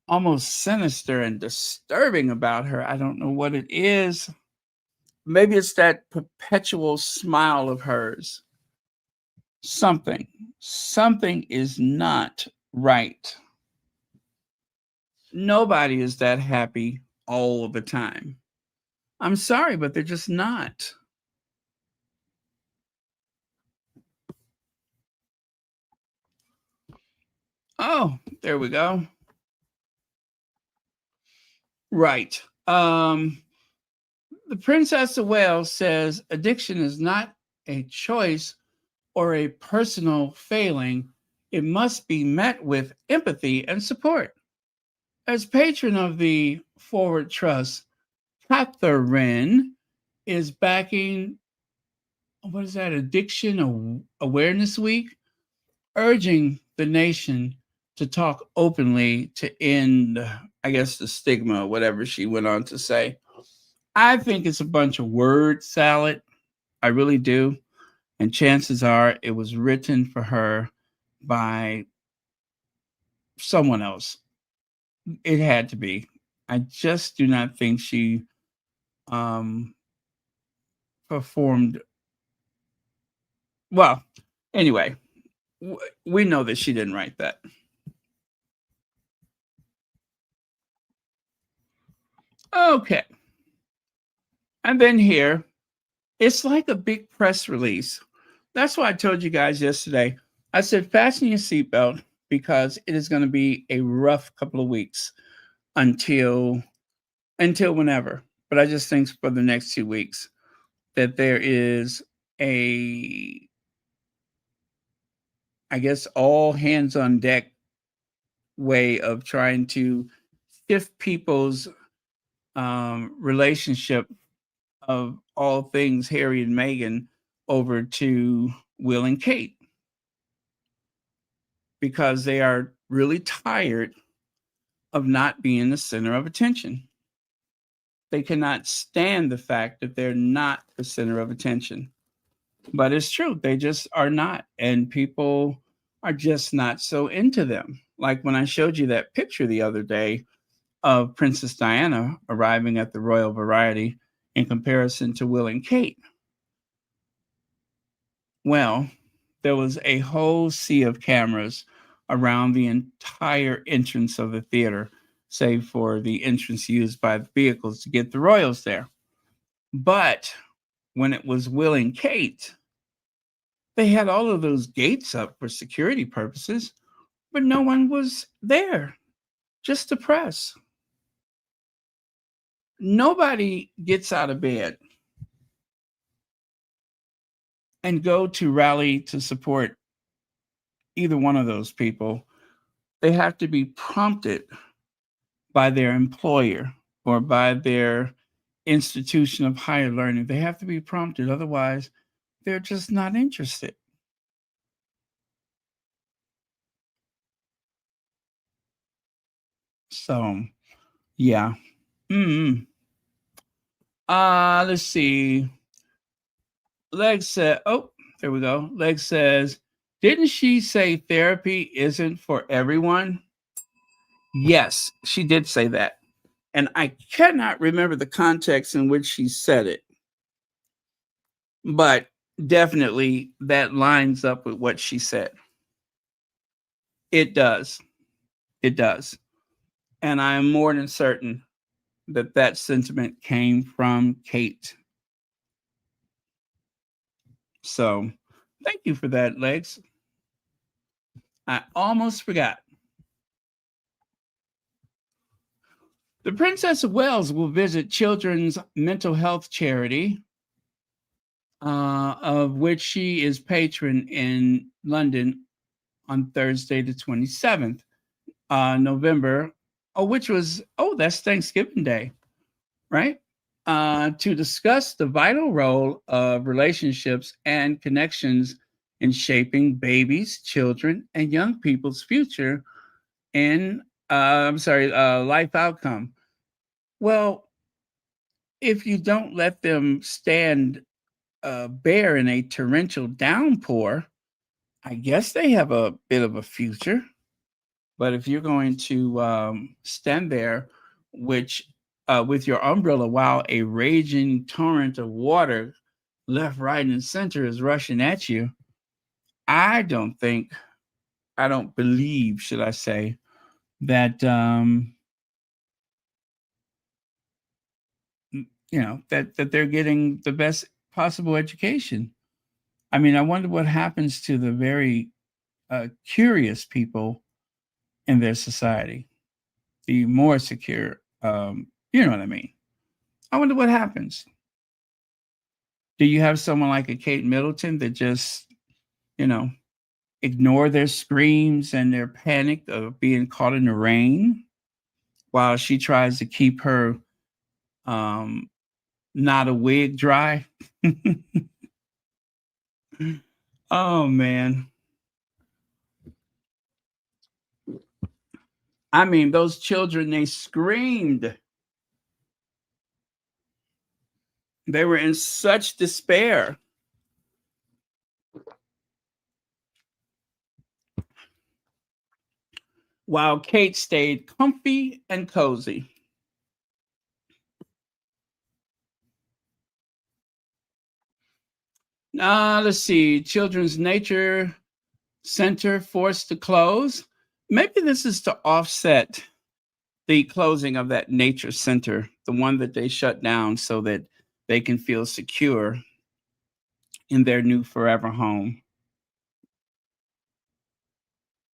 S1: almost sinister and disturbing about her. I don't know what it is. Maybe it's that perpetual smile of hers. Something, something is not right. Nobody is that happy all the time. I'm sorry, but they're just not. Oh, there we go. Right. The Princess of Wales says addiction is not a choice or a personal failing. It must be met with empathy and support. As patron of the Forward Trust, Catherine is backing what is that, Addiction Awareness Week, urging the nation to talk openly to end, I guess, the stigma, whatever she went on to say. I think it's a bunch of word salad. I really do. And chances are it was written for her by someone else. It had to be. I just do not think she um, performed well. Anyway, we know that she didn't write that. Okay. And then here, it's like a big press release. That's why I told you guys yesterday. I said, fasten your seatbelt because it is going to be a rough couple of weeks until whenever. But I just think for the next 2 weeks that there is a, I guess, all hands on deck way of trying to shift people's relationship of all things Harry and Meghan over to Will and Kate because they are really tired of not being the center of attention. They cannot stand the fact that they're not the center of attention. But it's true, they just are not. And people are just not so into them. Like when I showed you that picture the other day of Princess Diana arriving at the Royal Variety in comparison to Will and Kate. Well, there was a whole sea of cameras around the entire entrance of the theater, save for the entrance used by the vehicles to get the royals there. But when it was Will and Kate, they had all of those gates up for security purposes, but no one was there, just the press. Nobody gets out of bed and go to rally to support either one of those people. They have to be prompted by their employer or by their institution of higher learning. They have to be prompted. Otherwise, they're just not interested. So, yeah. Mm. Let's see. Leg said, oh, there we go. Leg says, didn't she say therapy isn't for everyone? Yes, she did say that. And I cannot remember the context in which she said it, but definitely that lines up with what she said. It does. It does. And I am more than certain that that sentiment came from Kate. So thank you for that, Legs. I almost forgot. The Princess of Wales will visit children's mental health charity, of which she is patron in London on Thursday, the 27th, November. That's Thanksgiving Day, right? To discuss the vital role of relationships and connections in shaping babies, children, and young people's future in, life outcome. Well, if you don't let them stand bare in a torrential downpour, I guess they have a bit of a future. But if you're going to stand there, which with your umbrella while a raging torrent of water, left, right, and center, is rushing at you, I don't think, I don't believe, should I say, that that they're getting the best possible education. I mean, I wonder what happens to the very curious people in their society, the more secure. You know what I mean? I wonder what happens. Do you have someone like a Kate Middleton that just, you know, ignore their screams and their panic of being caught in the rain while she tries to keep her um, not a wig dry? Oh man. I mean, those children, they screamed. They were in such despair. While Kate stayed comfy and cozy. Let's see. Children's Nature Center forced to close. Maybe this is to offset the closing of that nature center, the one that they shut down so that they can feel secure in their new forever home.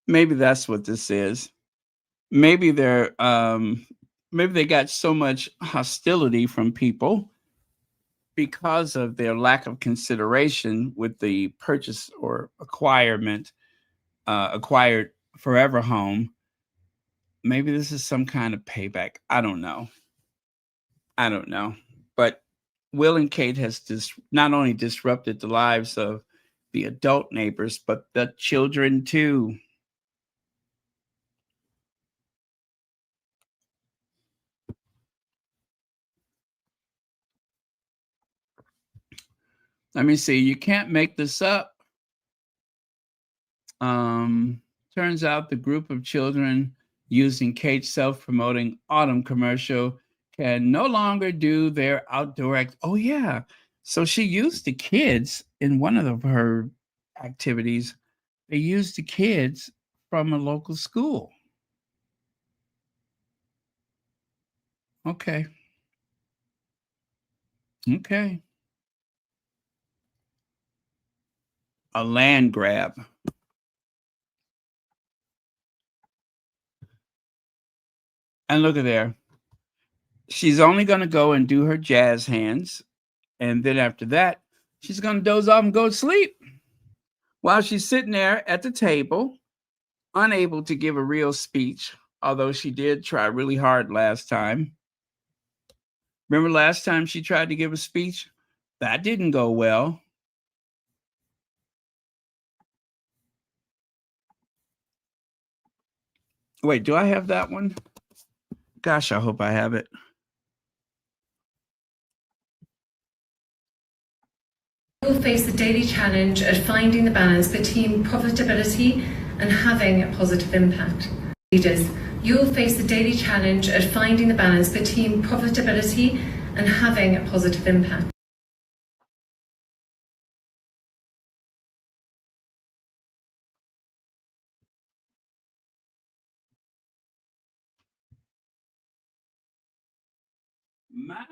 S1: Maybe that's what this is. Maybe maybe they got so much hostility from people because of their lack of consideration with the purchase or acquired forever home, Maybe this is some kind of payback. I don't know. But Will and Kate has not only disrupted the lives of the adult neighbors, but the children too. Let me see. You can't make this up. Turns out the group of children using Kate's self-promoting autumn commercial can no longer do their outdoor oh yeah. So she used the kids in one of her activities. They used the kids from a local school. Okay. A land grab. And look at there. She's only going to go and do her jazz hands. And then after that, she's going to doze off and go to sleep while she's sitting there at the table, unable to give a real speech, although she did try really hard last time. Remember last time she tried to give a speech? That didn't go well. Wait, do I have that one? Gosh, I hope I have it.
S2: You'll face the daily challenge of finding the balance between profitability and having a positive impact. Leaders, you'll face the daily challenge of finding the balance between profitability and having a positive impact.
S1: My.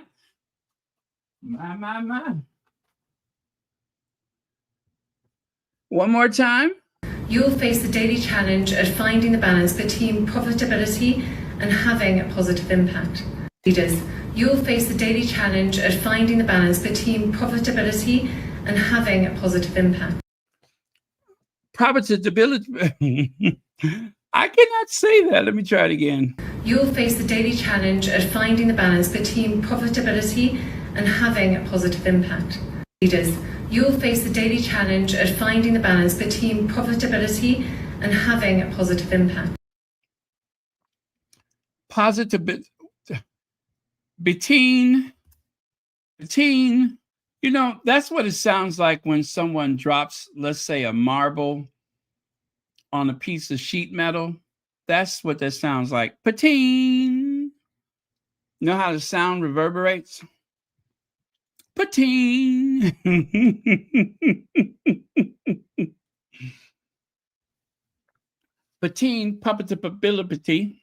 S1: One more time.
S2: You'll face the daily challenge of finding the balance between profitability and having a positive impact. Leaders, you'll face the daily challenge of finding the balance between profitability and having a positive impact.
S1: Profitability. I cannot say that. Let me try it again.
S2: You'll face the daily challenge of finding the balance between profitability and having a positive impact. Leaders, you'll face the daily challenge of finding the balance between profitability and having a positive impact.
S1: Between, you know, that's what it sounds like when someone drops, let's say, a marble on a piece of sheet metal. That's what that sounds like. Pateen. You know how the sound reverberates? Pateen. Pateen, puppetability.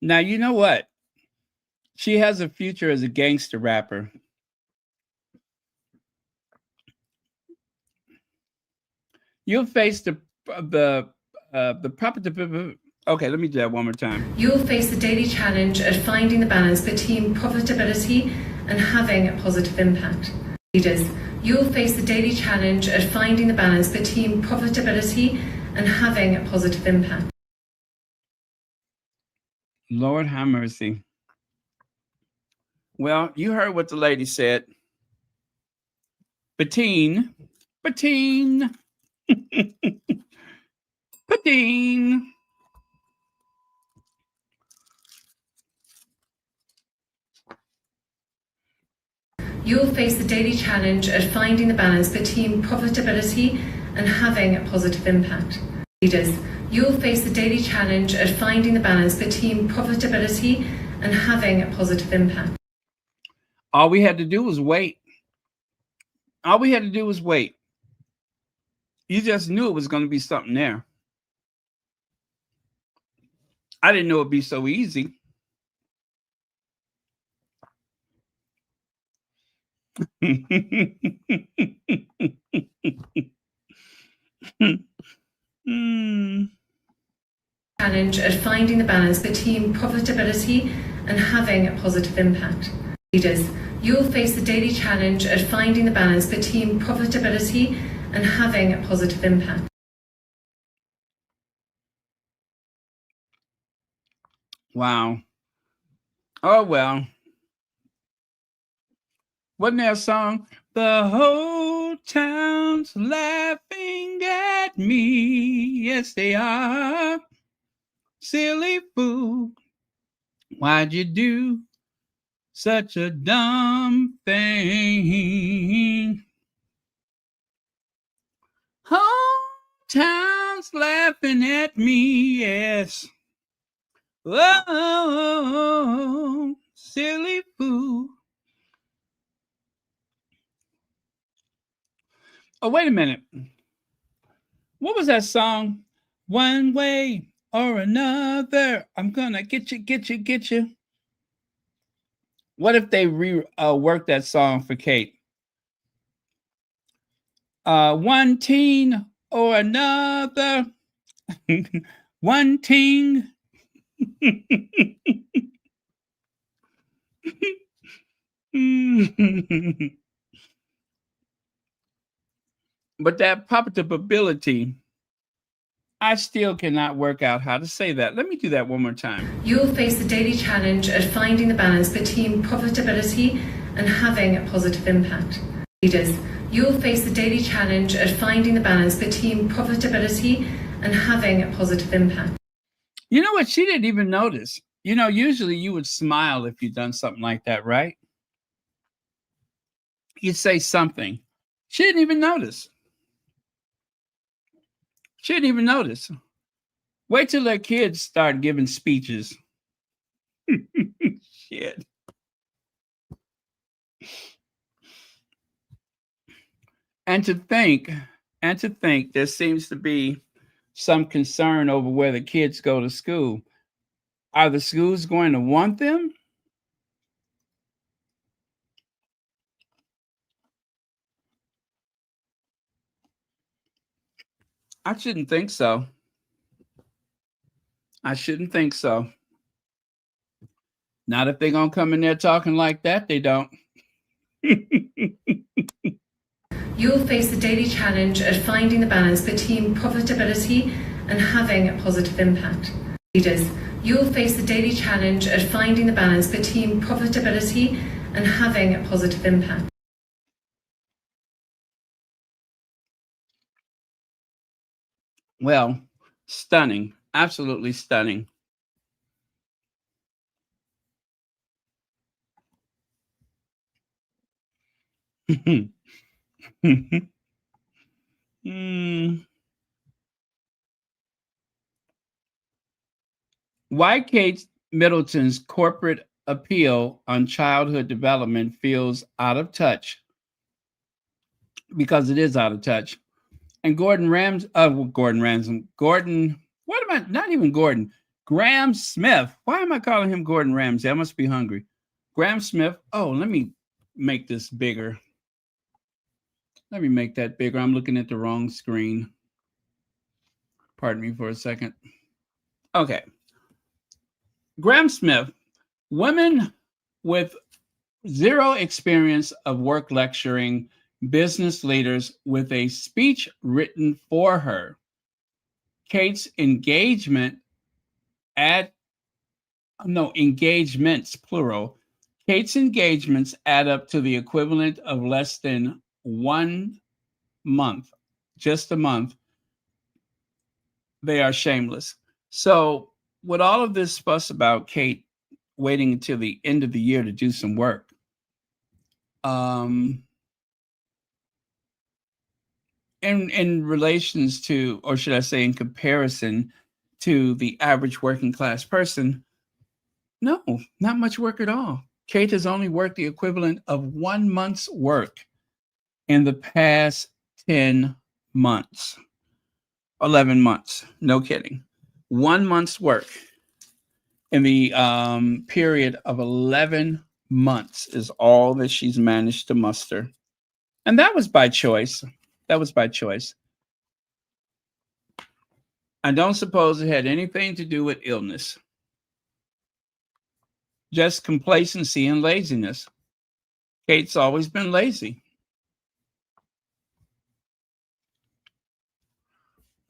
S1: Now, you know what? She has a future as a gangster rapper. You'll face the profitability. Okay, let me do that one more time.
S2: You'll face the daily challenge of finding the balance between profitability and having a positive impact. Leaders, you'll face the daily challenge of finding the balance between profitability and having a positive impact.
S1: Lord have mercy. Well, you heard what the lady said. Pateen. Pateen. Pateen.
S2: You'll face the daily challenge of finding the balance between profitability and having a positive impact. Leaders, you'll face the daily challenge of finding the balance between profitability and having a positive impact.
S1: All we had to do was wait. You just knew it was going to be something there. I didn't know it'd be so easy.
S2: Challenge of finding the balance between profitability and having a positive impact. Leaders, you'll face the daily challenge of finding the balance between profitability and having a positive impact.
S1: Wow. Oh, well. Wasn't there a song? The whole town's laughing at me. Yes, they are. Silly fool. Why'd you do such a dumb thing? Whole town's laughing at me. Yes. Oh, silly fool. Oh, wait a minute. What was that song? One way or another, I'm gonna get you, get you, get you. What if they work that song for Kate? One teen or another, one ting. But that puppetup ability, I still cannot work out how to say that. Let me do that one more time.
S2: You'll face the daily challenge at finding the balance between profitability and having a positive impact. Leaders, you'll face the daily challenge at finding the balance between profitability and having a positive impact.
S1: You know what? She didn't even notice. You know, usually you would smile if you'd done something like that, right? You'd say something. She didn't even notice. She didn't even notice. Wait till their kids start giving speeches. Shit. And to think there seems to be some concern over where the kids go to school. Are the schools going to want them? I shouldn't think so. I shouldn't think so. Not if they're going to come in there talking like that, they don't.
S2: You'll face the daily challenge at finding the balance between profitability and having a positive impact. Leaders, you'll face the daily challenge at finding the balance between profitability and having a positive impact.
S1: Well, stunning. Absolutely stunning. Mm. Why Kate Middleton's corporate appeal on childhood development feels out of touch, because it is out of touch. And what am I, not even Gordon, Graham Smith. Why am I calling him Gordon Ramsay? I must be hungry. Graham Smith. Oh, let me make this bigger. Let me make that bigger. I'm looking at the wrong screen. Pardon me for a second. Okay. Graham Smith, women with zero experience of work lecturing business leaders with a speech written for her. Kate's engagements, plural. Kate's engagements add up to the equivalent of less than 1 month, just a month. They are shameless. So, with all of this fuss about Kate waiting until the end of the year to do some work, in relations to, or should I say, in comparison to the average working class person, no, not much work at all. Kate has only worked the equivalent of 1 month's work in the past 10 months, 11 months. No kidding. 1 month's work in the period of 11 months is all that she's managed to muster. And that was by choice. That was by choice. I don't suppose it had anything to do with illness. Just complacency and laziness. Kate's always been lazy.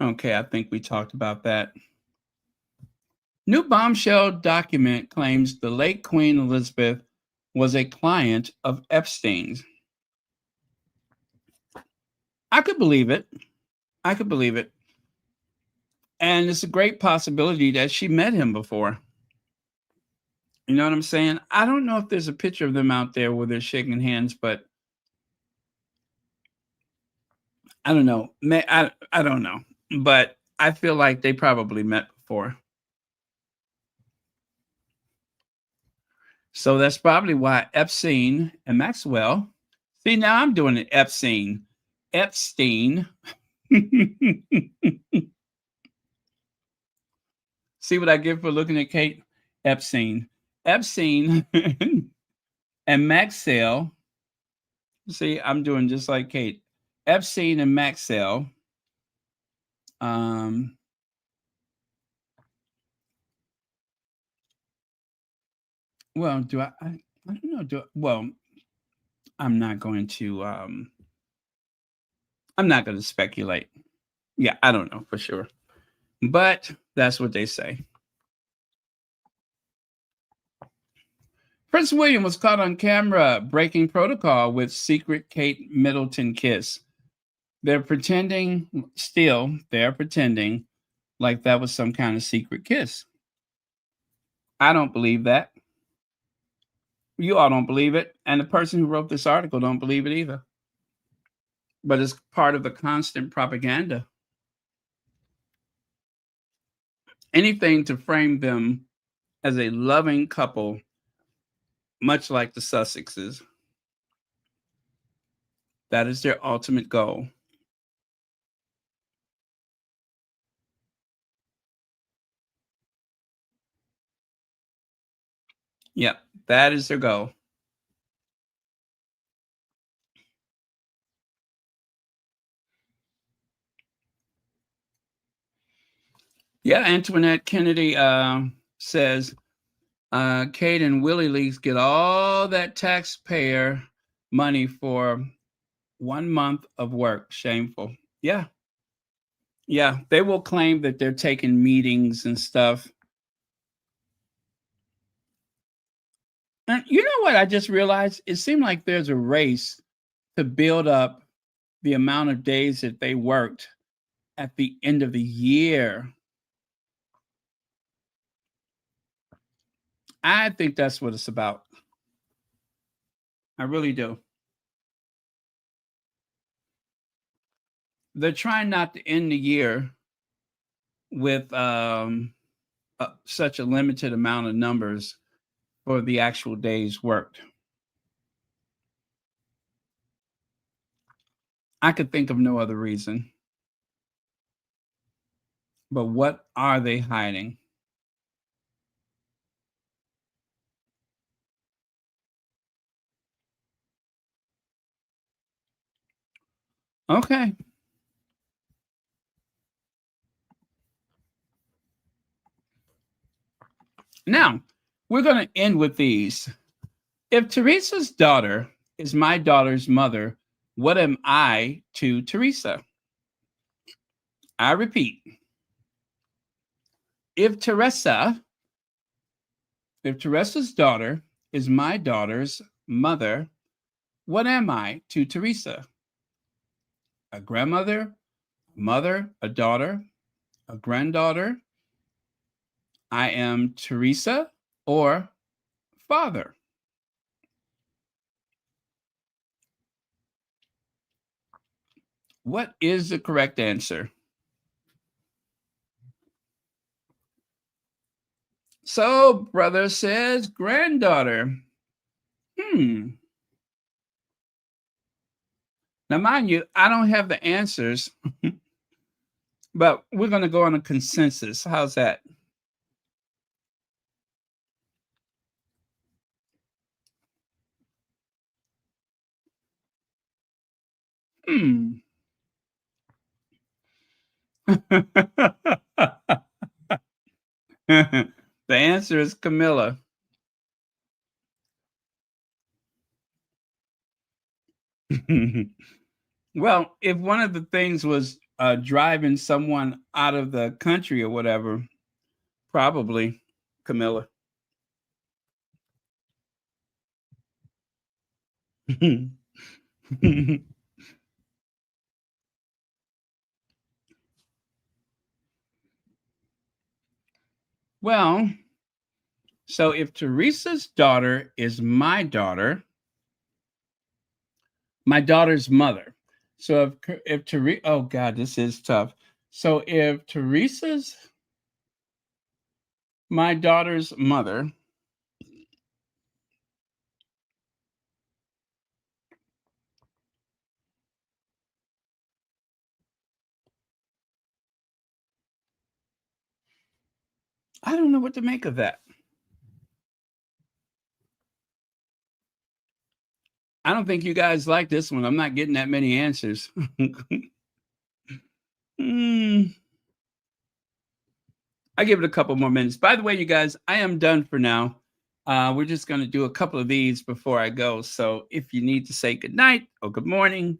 S1: Okay, I think we talked about that. New bombshell document claims the late Queen Elizabeth was a client of Epstein's. I could believe it. I could believe it. And it's a great possibility that she met him before. You know what I'm saying? I don't know if there's a picture of them out there where they're shaking hands, but I don't know. I don't know. But I feel like they probably met before. So that's probably why Epstein and Maxwell. See, now I'm doing it. Epstein. See what I get for looking at Kate? Epstein. Epstein and Maxwell. See, I'm doing just like Kate. Epstein and Maxwell. Well, do I don't know. Well, I'm not going to speculate. Yeah, I don't know for sure. But that's what they say. Prince William was caught on camera breaking protocol with secret Kate Middleton kiss. They're pretending like that was some kind of secret kiss. I don't believe that. You all don't believe it. And the person who wrote this article don't believe it either. But it's part of the constant propaganda. Anything to frame them as a loving couple, much like the Sussexes. That is their ultimate goal. Yep, that is their goal. Yeah, Antoinette Kennedy says Kate and Willie Leaks get all that taxpayer money for 1 month of work. Shameful. Yeah. Yeah, they will claim that they're taking meetings and stuff. And you know what I just realized? It seemed like there's a race to build up the amount of days that they worked at the end of the year. I think that's what it's about. I really do. They're trying not to end the year with such a limited amount of numbers for the actual days worked. I could think of no other reason. But what are they hiding? Okay. Now, we're going to end with these. If Teresa's daughter is my daughter's mother, what am I to Teresa? I repeat. If Teresa's daughter is my daughter's mother, what am I to Teresa? A grandmother, mother, a daughter, a granddaughter. I am Teresa or father. What is the correct answer? So, brother says granddaughter. Now, mind you, I don't have the answers, but we're going to go on a consensus. How's that? The answer is Camilla. Well, if one of the things was driving someone out of the country or whatever, Probably, Camilla. Well, so if Teresa's daughter is my daughter's mother. So if Teresa, oh God, this is tough. So if Teresa's my daughter's mother, I don't know what to make of that. I don't think you guys like this one. I'm not getting that many answers. I give it a couple more minutes. By the way, you guys, I am done for now. We're just going to do a couple of these before I go. So if you need to say good night or good morning,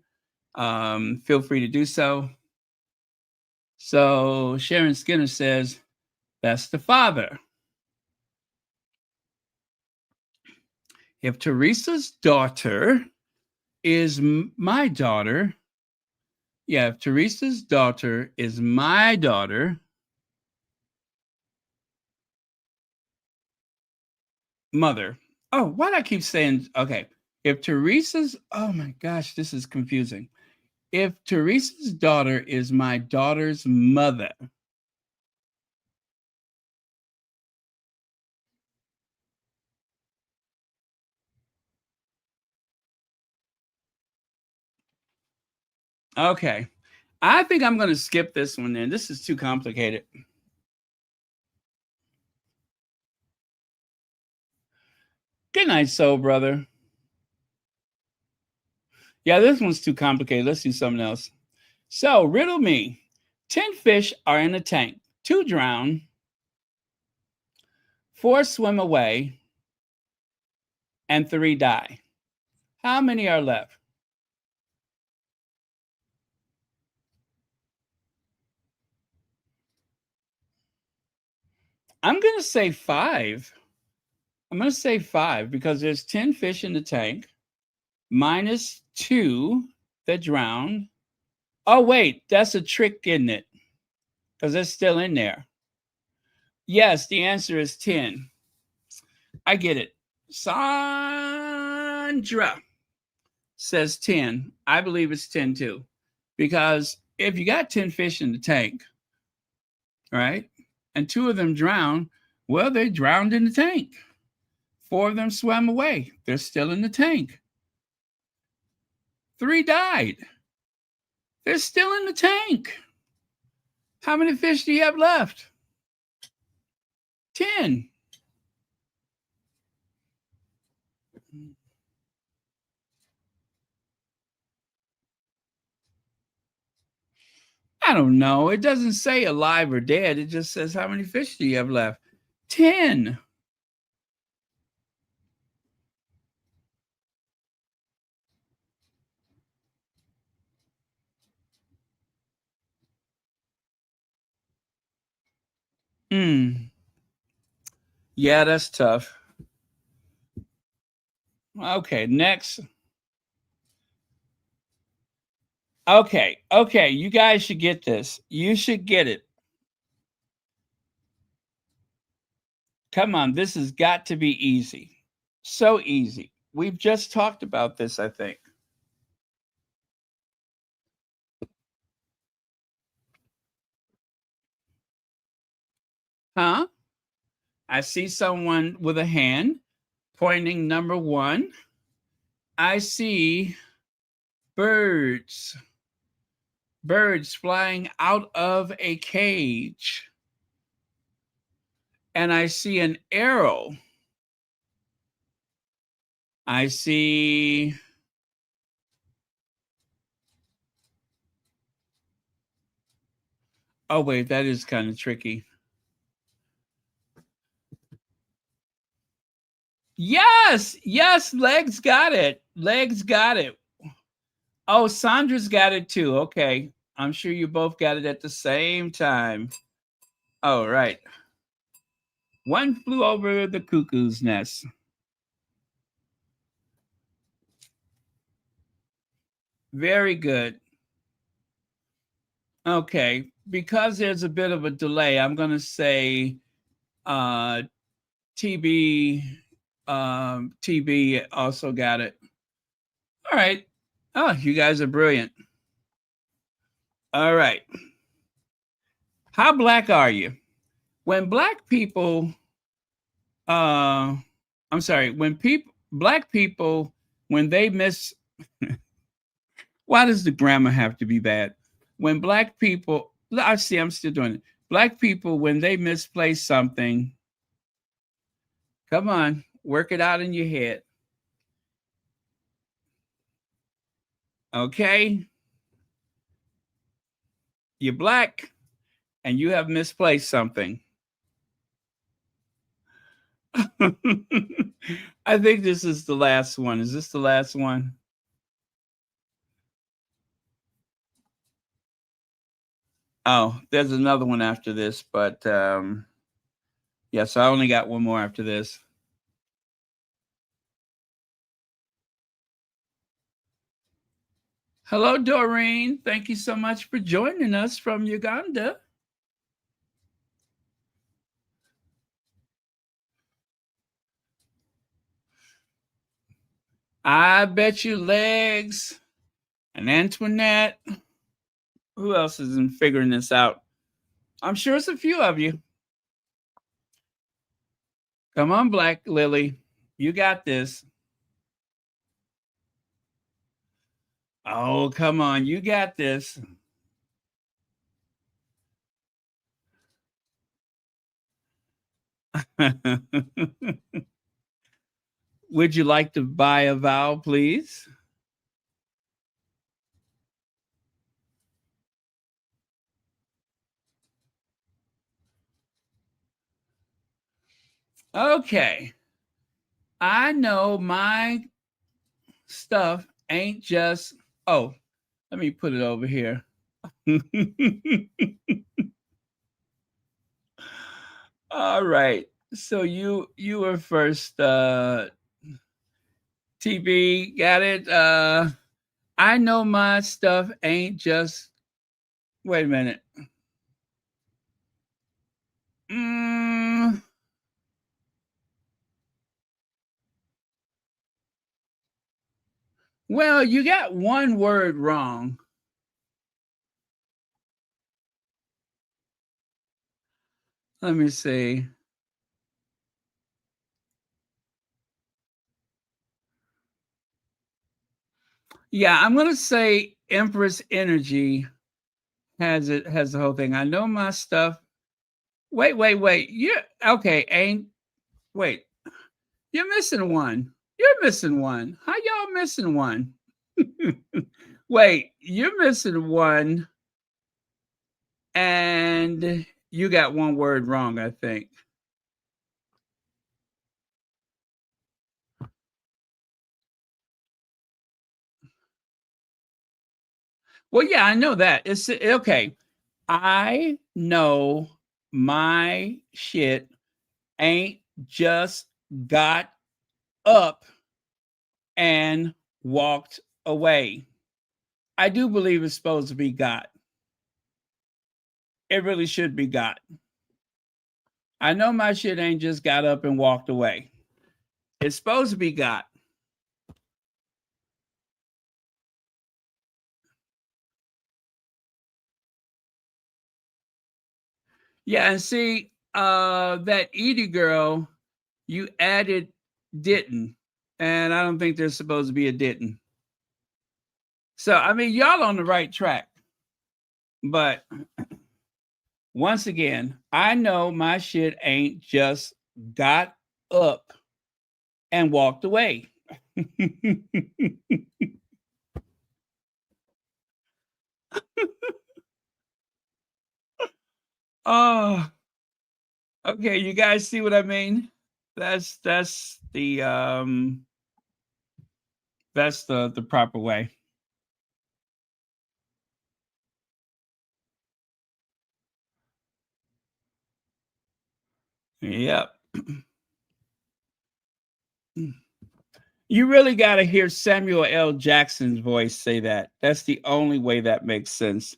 S1: feel free to do so. So Sharon Skinner says, that's the father. If Teresa's daughter is my daughter, yeah, if Teresa's daughter is my daughter, mother. Oh, why do I keep saying, okay, if Teresa's, oh my gosh, this is confusing. If Teresa's daughter is my daughter's mother, okay, I think I'm going to skip this one then. This is too complicated. Good night, soul brother. Yeah, this one's too complicated. Let's do something else. So, riddle me. 10 fish are in a tank. 2 drown. 4 swim away. And 3 die. How many are left? I'm going to say 5. I'm going to say 5 because there's 10 fish in the tank minus 2 that drowned. Oh, wait, that's a trick, isn't it? Because it's still in there. Yes, the answer is 10. I get it. Sandra says 10. I believe it's 10 too. Because if you got 10 fish in the tank, right, and 2 of them drowned, well, they drowned in the tank. 4 of them swam away. They're still in the tank. 3 died. They're still in the tank. How many fish do you have left? 10. I don't know. It doesn't say alive or dead. It just says how many fish do you have left? 10. Yeah, that's tough. Okay, next. Okay, you guys should get this. You should get it. Come on, this has got to be easy. So easy. We've just talked about this, I think. Huh? I see someone with a hand pointing number 1. I see birds. Birds flying out of a cage. And I see an arrow. I see oh wait, that is kind of tricky. Yes, Legs got it. Legs got it. Oh, Sandra's got it too. Okay. I'm sure you both got it at the same time. All right. One flew over the cuckoo's nest. Very good. Okay, because there's a bit of a delay, I'm going to say uh, TB also got it. All right. Oh, you guys are brilliant. All right. How black are you? When black people, I'm sorry, when black people, when they miss, why does the grammar have to be bad? When black people, I see, I'm still doing it. Black people, when they misplace something, come on, work it out in your head. Okay? You're black and you have misplaced something. I think this is the last one. Is this the last one? Oh, there's another one after this, but yeah, so I only got one more after this. Hello, Doreen. Thank you so much for joining us from Uganda. I bet you legs and Antoinette. Who else isn't figuring this out? I'm sure it's a few of you. Come on, Black Lily. You got this. Oh, come on. You got this. Would you like to buy a vowel, please? Okay. I know my stuff ain't just, oh, let me put it over here. All right. So you were first, TB, got it. I know my stuff ain't just, wait a minute. Well, you got one word wrong. Let me see. Yeah, I'm gonna say Empress Energy has the whole thing. I know my stuff. Wait. You okay? Ain't wait. You're missing one. You're missing one. How y'all missing one? Wait, you're missing one, and you got one word wrong, I think. Well, yeah, I know that. It's okay. I know my shit ain't just got up and walked away. I do believe it's supposed to be got. It really should be got. I know my shit ain't just got up and walked away. It's supposed to be got. Yeah, and see, that Edie girl, you added didn't. And I don't think there's supposed to be a didn't. So I mean, y'all on the right track. But once again, I know my shit ain't just got up and walked away. Oh, okay. You guys see what I mean? That's the proper way. Yep. You really got to hear Samuel L. Jackson's voice say that. That's the only way that makes sense.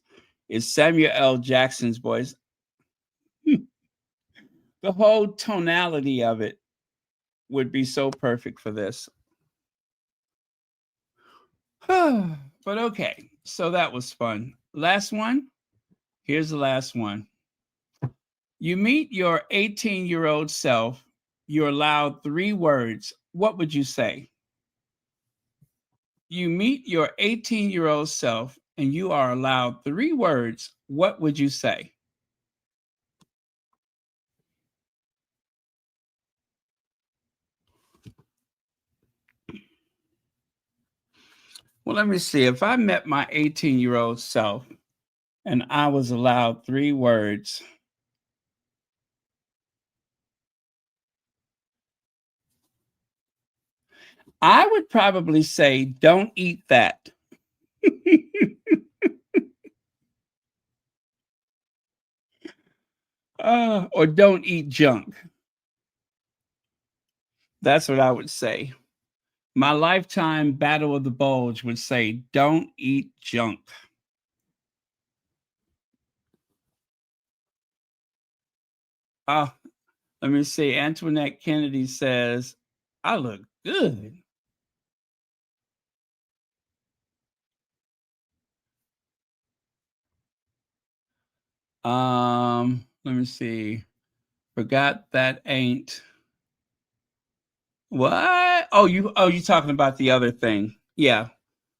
S1: Is Samuel L. Jackson's voice. The whole tonality of it would be so perfect for this. But okay, so that was fun. Last one. Here's the last one. You meet your 18-year-old self. You're allowed 3 words. What would you say? You meet your 18-year-old self and you are allowed 3 words. What would you say? Well, let me see. If I met my 18-year-old self and I was allowed 3 words, I would probably say, don't eat that. Or don't eat junk. That's what I would say. My lifetime battle of the bulge would say, don't eat junk. Let me see. Antoinette Kennedy says, I look good. Let me see. Forgot that ain't what? You talking about the other thing. Yeah.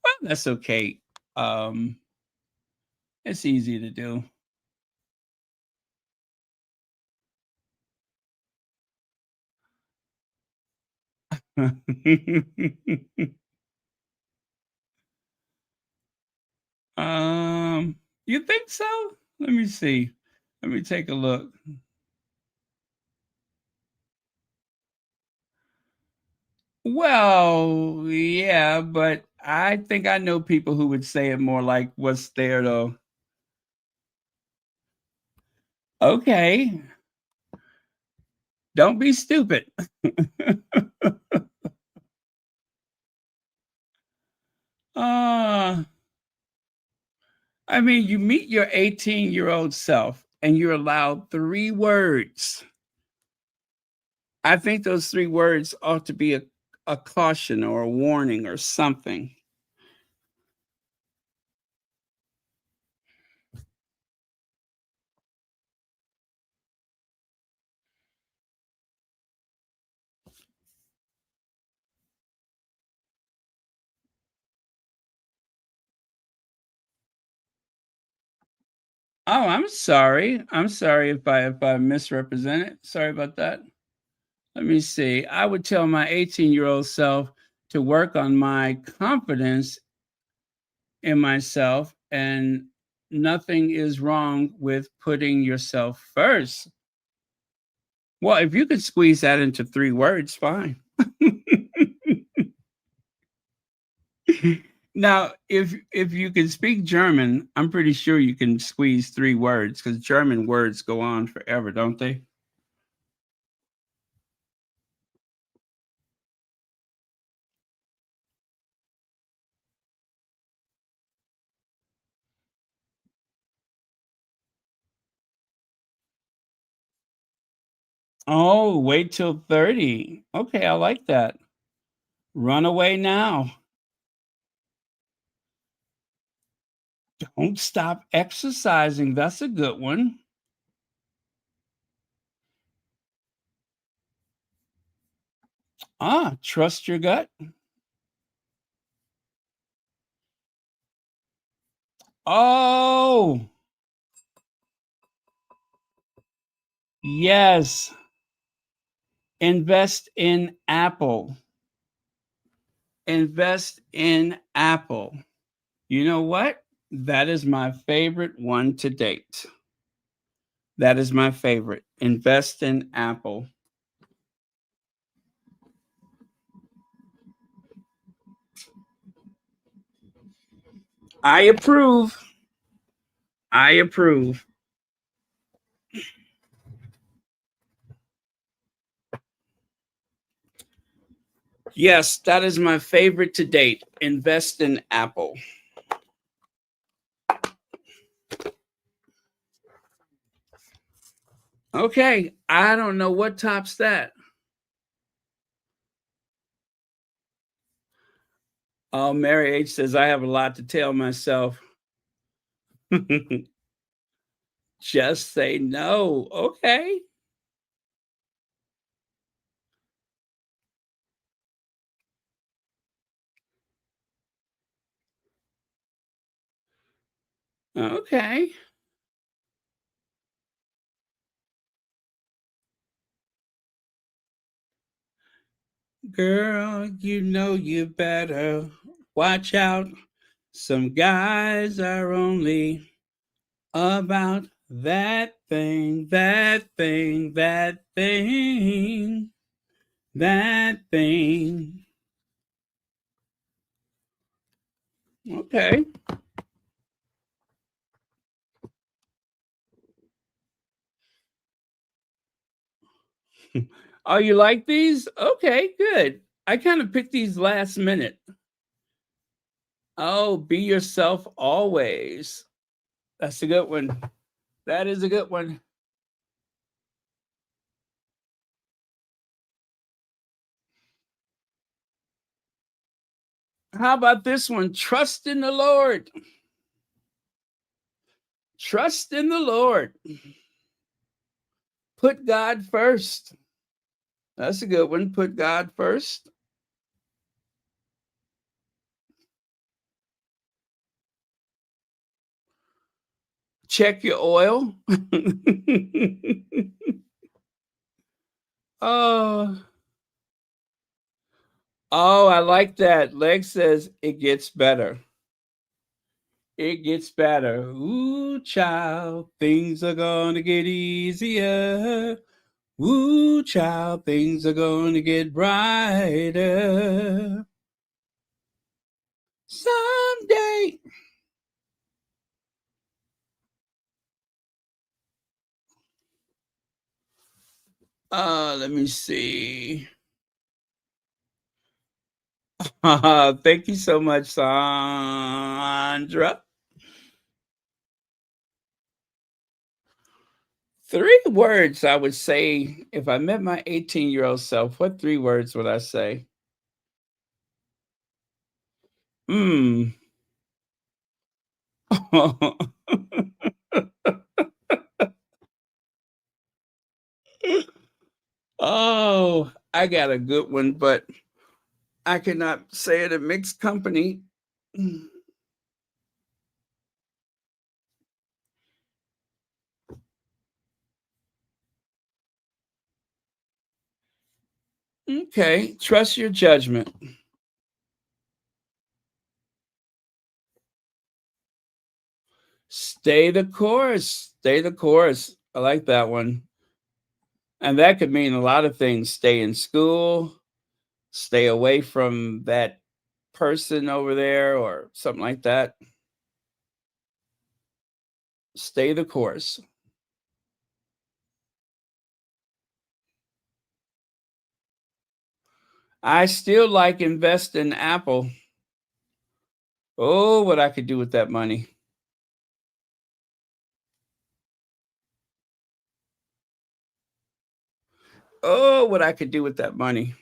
S1: Well, that's okay. Um, it's easy to do. You think so? Let me see. Let me take a look. Well, yeah, but I think I know people who would say it more like what's there though. Okay. Don't be stupid. uh I mean, you meet your 18-year-old self and you're allowed 3 words. I think those 3 words ought to be a caution or a warning or something. Oh, I'm sorry. I'm sorry if I misrepresented. Sorry about that. Let me see. I would tell my 18-year-old self to work on my confidence in myself, and nothing is wrong with putting yourself first. Well, if you could squeeze that into 3 words, fine. Now, if you can speak German, I'm pretty sure you can squeeze 3 words because German words go on forever, don't they? Oh, wait till 30. Okay, I like that. Run away now. Don't stop exercising. That's a good one. Trust your gut. Oh, yes. Invest in Apple. Invest in Apple. You know what? That is my favorite one to date. That is my favorite. Invest in Apple. I approve. I approve. Yes, that is my favorite to date. Invest in Apple. Okay, I don't know what tops that. Oh, Mary H says I have a lot to tell myself. Just say no. Okay. Okay. Girl, you know you better watch out. Some guys are only about that thing, that thing, that thing, that thing. Okay. Oh, you like these? Okay, good. I kind of picked these last minute. Oh, be yourself always. That's a good one. That is a good one. How about this one? Trust in the Lord. Trust in the Lord. Put God first. That's a good one. Put God first. Check your oil. Oh, oh, I like that. Leg says it gets better. It gets better. Ooh, child, things are gonna get easier. Ooh, child, things are gonna get brighter. Someday. Let me see. Thank you so much, Sandra. 3 words I would say if I met my 18-year-old self. What 3 words would I say? Hmm. Oh, I got a good one, but I cannot say it in mixed company. Okay, trust your judgment. Stay the course. Stay the course. I like that one. And that could mean a lot of things. Stay in school, stay away from that person over there or something like that. Stay the course. I still like invest in Apple. Oh, what I could do with that money. Oh, what I could do with that money.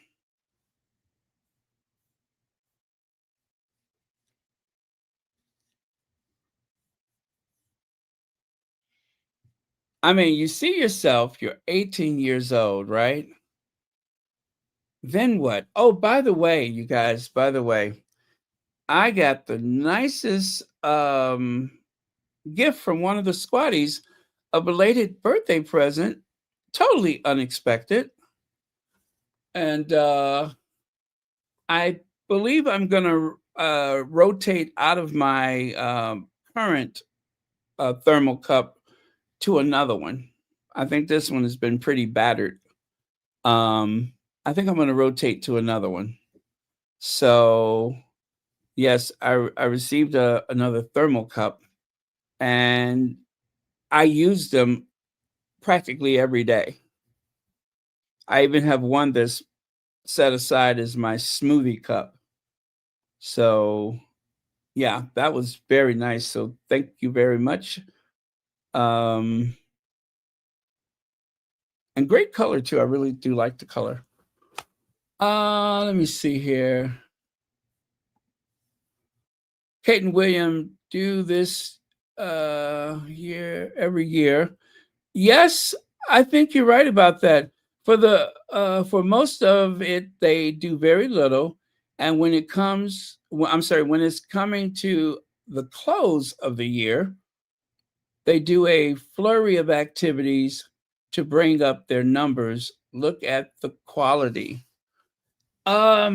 S1: I mean, you see yourself, you're 18 years old, right? Then what? Oh, by the way, you guys, by the way, I got the nicest gift from one of the squatties, a belated birthday present, totally unexpected. And I believe I'm going to rotate out of my current thermal cup to another one. I think this one has been pretty battered. I think I'm going to rotate to another one. So, yes, I received another thermal cup and I use them practically every day. I even have one that's set aside as my smoothie cup. So yeah, that was very nice. So thank you very much. Um, and great color too. I really do like the color. Let me see here. Kate and William do this year every year. Yes, I think you're right about that. For most of it, they do very little, and when it comes, I'm sorry, when it's coming to the close of the year, they do a flurry of activities to bring up their numbers. Look at the quality. I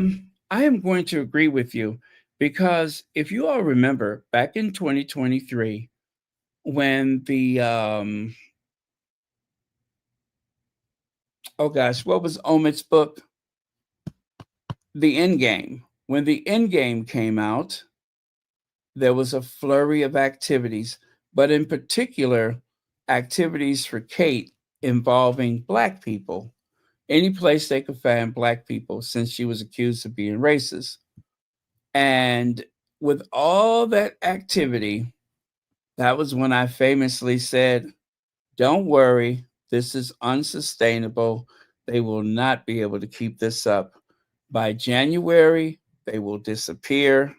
S1: am going to agree with you because if you all remember back in 2023, when the oh gosh, what was Omit's book? The End Game. When the End Game came out, there was a flurry of activities, but in particular, activities for Kate involving Black people. Any place they could find Black people since she was accused of being racist. And with all that activity, that was when I famously said, don't worry, this is unsustainable. They will not be able to keep this up. By January, they will disappear.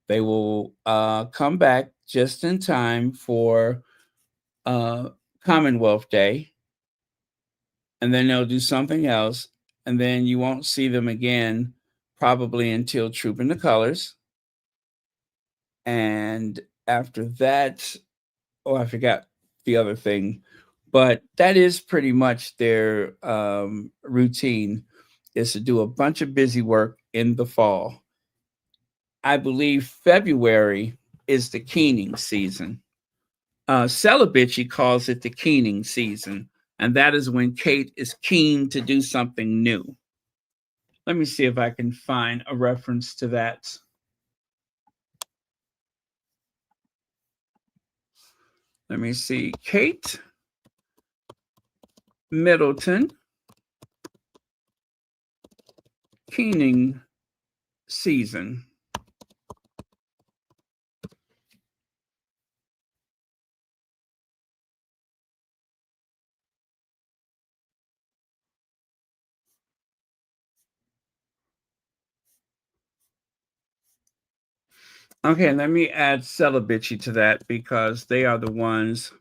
S1: They will come back just in time for uh, Commonwealth Day, and then they'll do something else, and then you won't see them again probably until Trooping the Colors. And after that, oh, I forgot the other thing, but that is pretty much their routine is to do a bunch of busy work in the fall. I believe February is the keening season. Celibici calls it the keening season, and that is when Kate is keen to do something new. Let me see if I can find a reference to that. Let me see. Kate Middleton, keening season. Okay, let me add Celibici to that because they are the ones.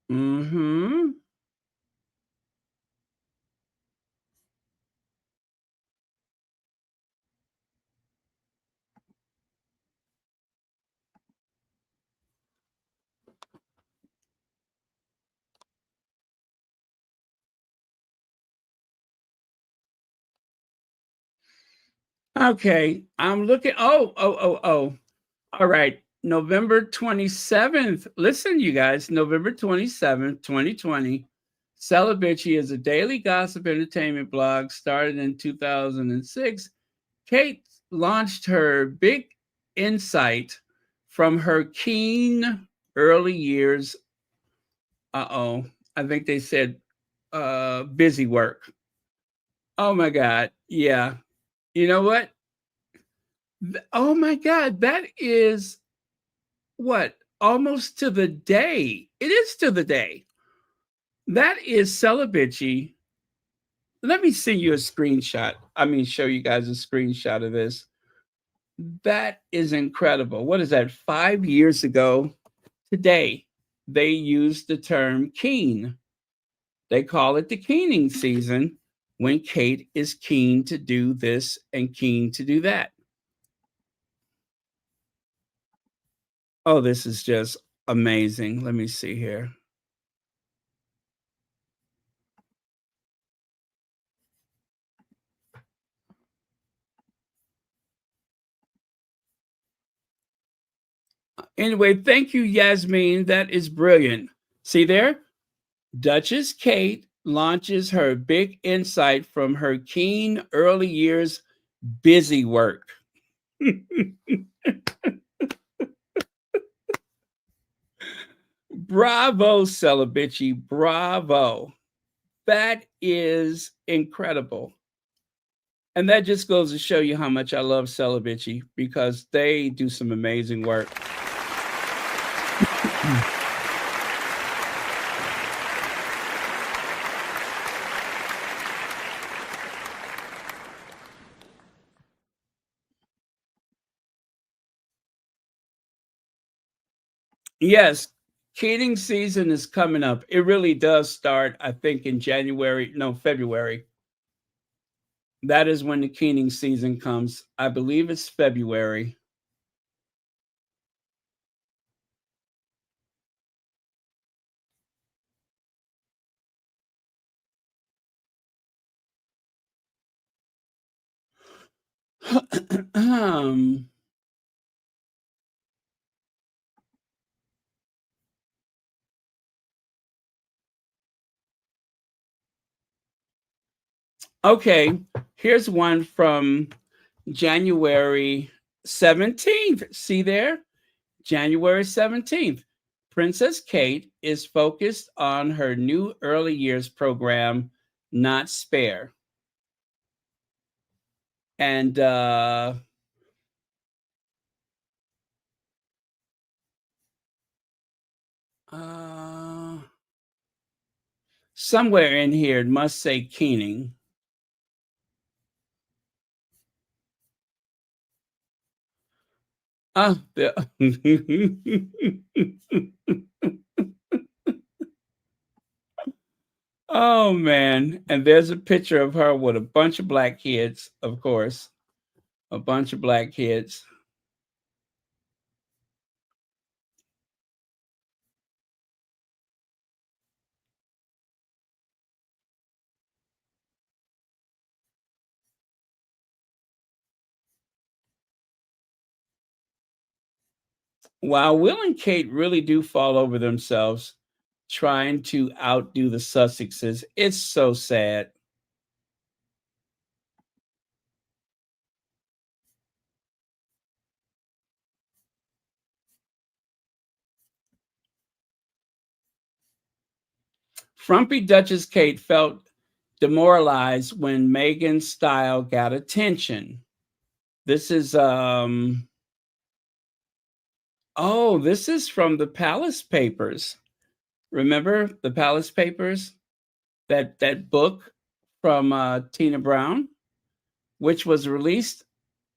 S1: Mm-hmm. Okay, I'm looking. Oh. All right, November 27th. Listen, you guys, November 27th, 2020. Celibici is a daily gossip entertainment blog started in 2006. Kate launched her big insight from her keen early years. I think they said busy work. Oh my God. Yeah. You know what? Oh my God. That is what? Almost to the day. It is to the day. That is Celibici. Let me send you a screenshot. I mean, show you guys a screenshot of this. That is incredible. What is that? 5 years ago today, they used the term keen. They call it the keening season when Kate is keen to do this and keen to do that. Oh, this is just amazing. Let me see here. Anyway, thank you, Yasmin. That is brilliant. See there? Duchess Kate launches her big insight from her keen early years busy work. Bravo, Celebici. Bravo. That is incredible. And that just goes to show you how much I love Celebici because they do some amazing work. Yes, Keating season is coming up. It really does start, I think, in January, no, February. That is when the Keening season comes. I believe it's February. um, okay, here's one from January 17th. See there? January 17th. Princess Kate is focused on her new early years program, Not Spare. And uh, somewhere in here it must say Keening. The oh man. And there's a picture of her with a bunch of black kids, of course. A bunch of black kids. Wow, Will and Kate really do fall over themselves trying to outdo the Sussexes. It's so sad. Frumpy Duchess Kate felt demoralized when Meghan's style got attention. This is oh, this is from the Palace Papers. Remember the Palace Papers? That book from Tina Brown, which was released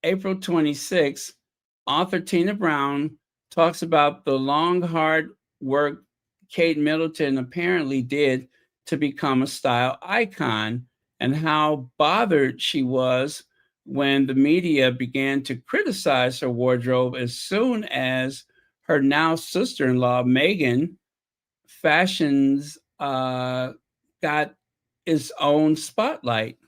S1: April 26th. Author Tina Brown talks about the long, hard work Kate Middleton apparently did to become a style icon and how bothered she was when the media began to criticize her wardrobe as soon as her now sister in law, Meghan, fashions got its own spotlight.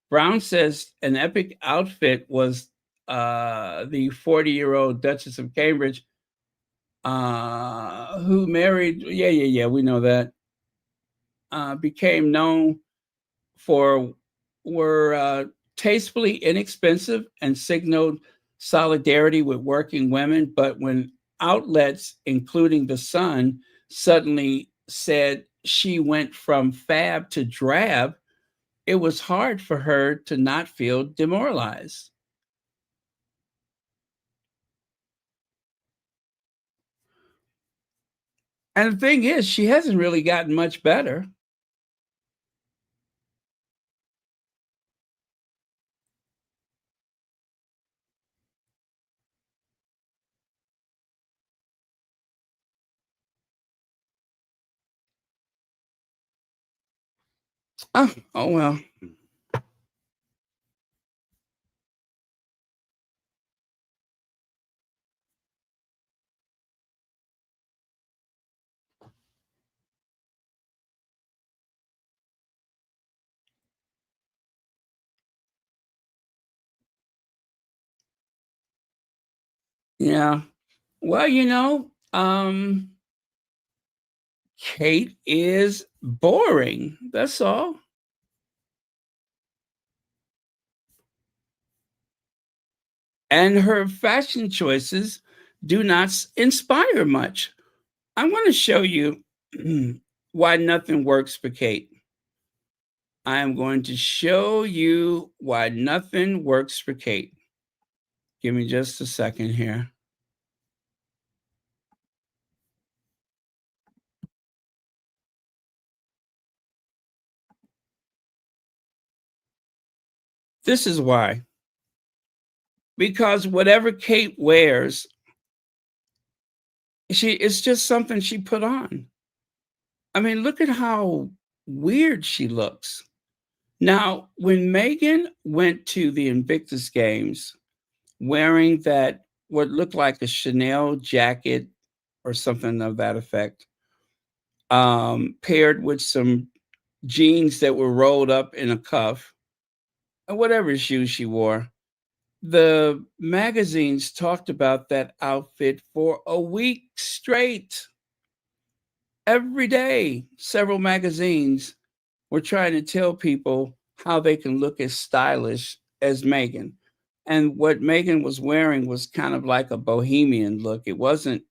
S1: Brown says an epic outfit was the 40-year-old Duchess of Cambridge, who married, yeah, we know that, became known for were tastefully inexpensive and signaled solidarity with working women. But when outlets, including The Sun, suddenly said she went from fab to drab, it was hard for her to not feel demoralized. And the thing is, she hasn't really gotten much better. Oh well. Yeah. Well, Kate is boring. That's all. And her fashion choices do not inspire much. I want to show you why nothing works for Kate. I am going to show you why nothing works for Kate. Give me just a second here. This is why. Because whatever Kate wears, it's just something she put on. I mean, look at how weird she looks. Now, when Meghan went to the Invictus Games wearing that what looked like a Chanel jacket or something of that effect, paired with some jeans that were rolled up in a cuff, and whatever shoes she wore, the magazines talked about that outfit for a week straight. Every day, several magazines were trying to tell people how they can look as stylish as Meghan. And what Meghan was wearing was kind of like a bohemian look. It wasn't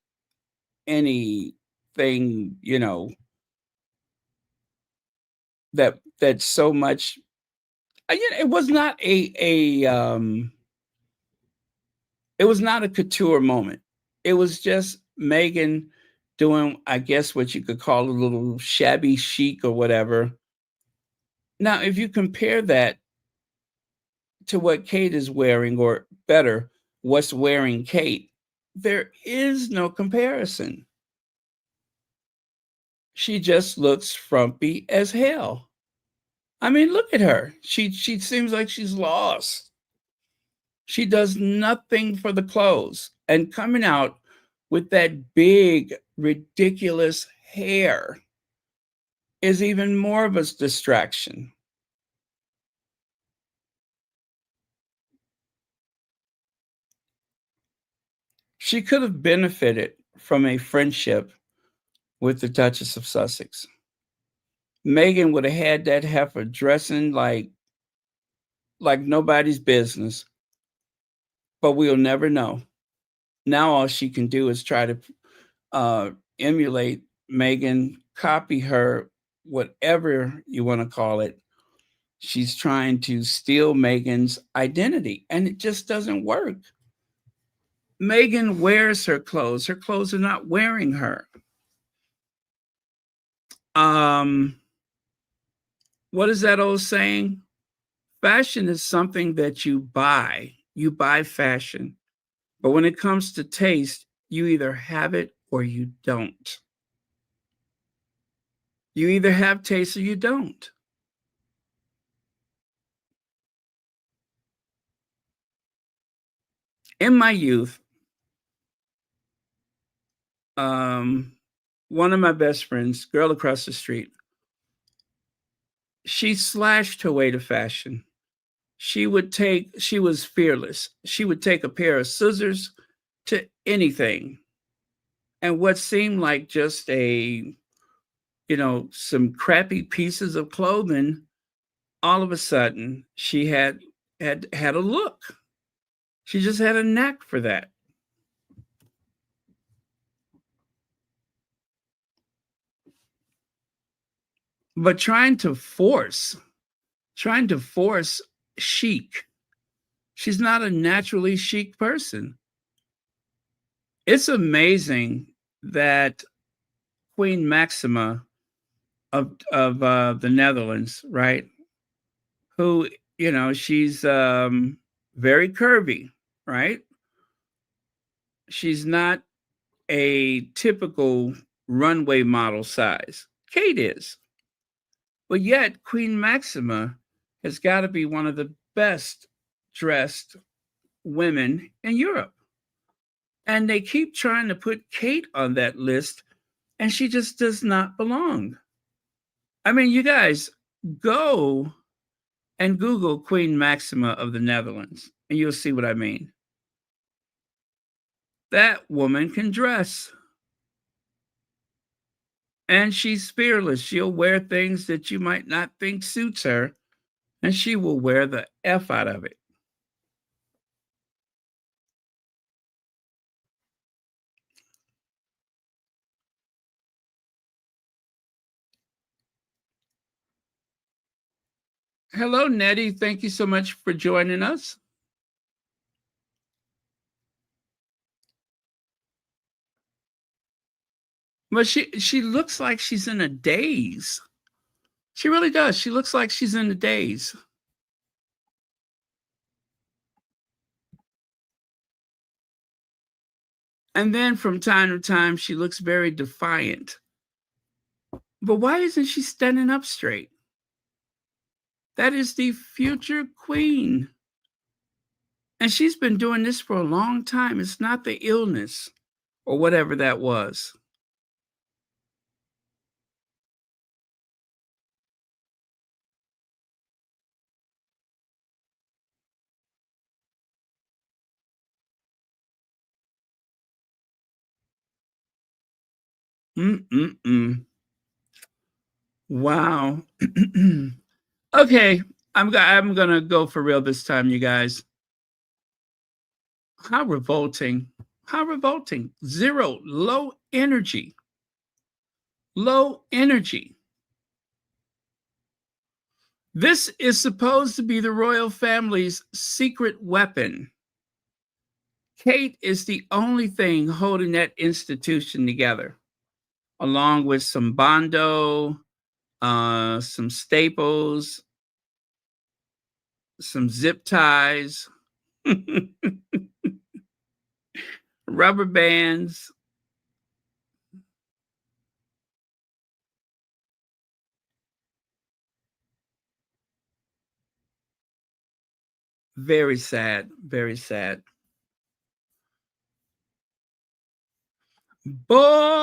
S1: anything, that so much. It was not it was not a couture moment. It was just Meghan doing, I guess, what you could call a little shabby chic or whatever. Now, if you compare that to what Kate is wearing, or better, what's wearing Kate, there is no comparison. She just looks frumpy as hell. I mean, look at her. She seems like she's lost. She does nothing for the clothes. And coming out with that big, ridiculous hair is even more of a distraction. She could have benefited from a friendship with the Duchess of Sussex. Meghan would have had that heifer dressing like nobody's business, but we'll never know. Now all she can do is try to emulate Meghan, copy her, whatever you want to call it. She's trying to steal Meghan's identity, and it just doesn't work. Meghan wears her clothes. Her clothes are not wearing her. What is that old saying? Fashion is something that you buy. You buy fashion. But when it comes to taste, you either have it or you don't. You either have taste or you don't. In my youth, one of my best friends, girl across the street, she slashed her way to fashion. She was fearless. She would take a pair of scissors to anything. And what seemed like just some crappy pieces of clothing, all of a sudden she had a look. She just had a knack for that. But trying to force chic, she's not a naturally chic person. It's amazing that Queen Maxima of the Netherlands, right? Who, she's very curvy, right? She's not a typical runway model size. Kate is. But yet, Queen Maxima has got to be one of the best dressed women in Europe. And they keep trying to put Kate on that list, and she just does not belong. I mean, you guys, go and Google Queen Maxima of the Netherlands, and you'll see what I mean. That woman can dress. And she's fearless. She'll wear things that you might not think suits her, and she will wear the F out of it. Hello, Nettie. Thank you so much for joining us. Well, she looks like she's in a daze. She really does. She looks like she's in a daze. And then from time to time, she looks very defiant. But why isn't she standing up straight? That is the future queen. And she's been doing this for a long time. It's not the illness or whatever that was. Mm-mm-mm. Wow. Okay, I'm gonna go for real this time, you guys. How revolting. How revolting. Zero, low energy. Low energy. This is supposed to be the royal family's secret weapon. Kate is the only thing holding that institution together, along with some Bondo, some staples, some zip ties, rubber bands. Very sad. Very sad. Boring.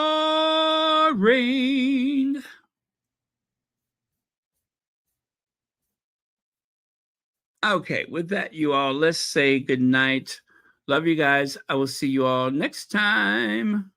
S1: Okay, with that, you all, let's say good night. Love you guys. I will see you all next time.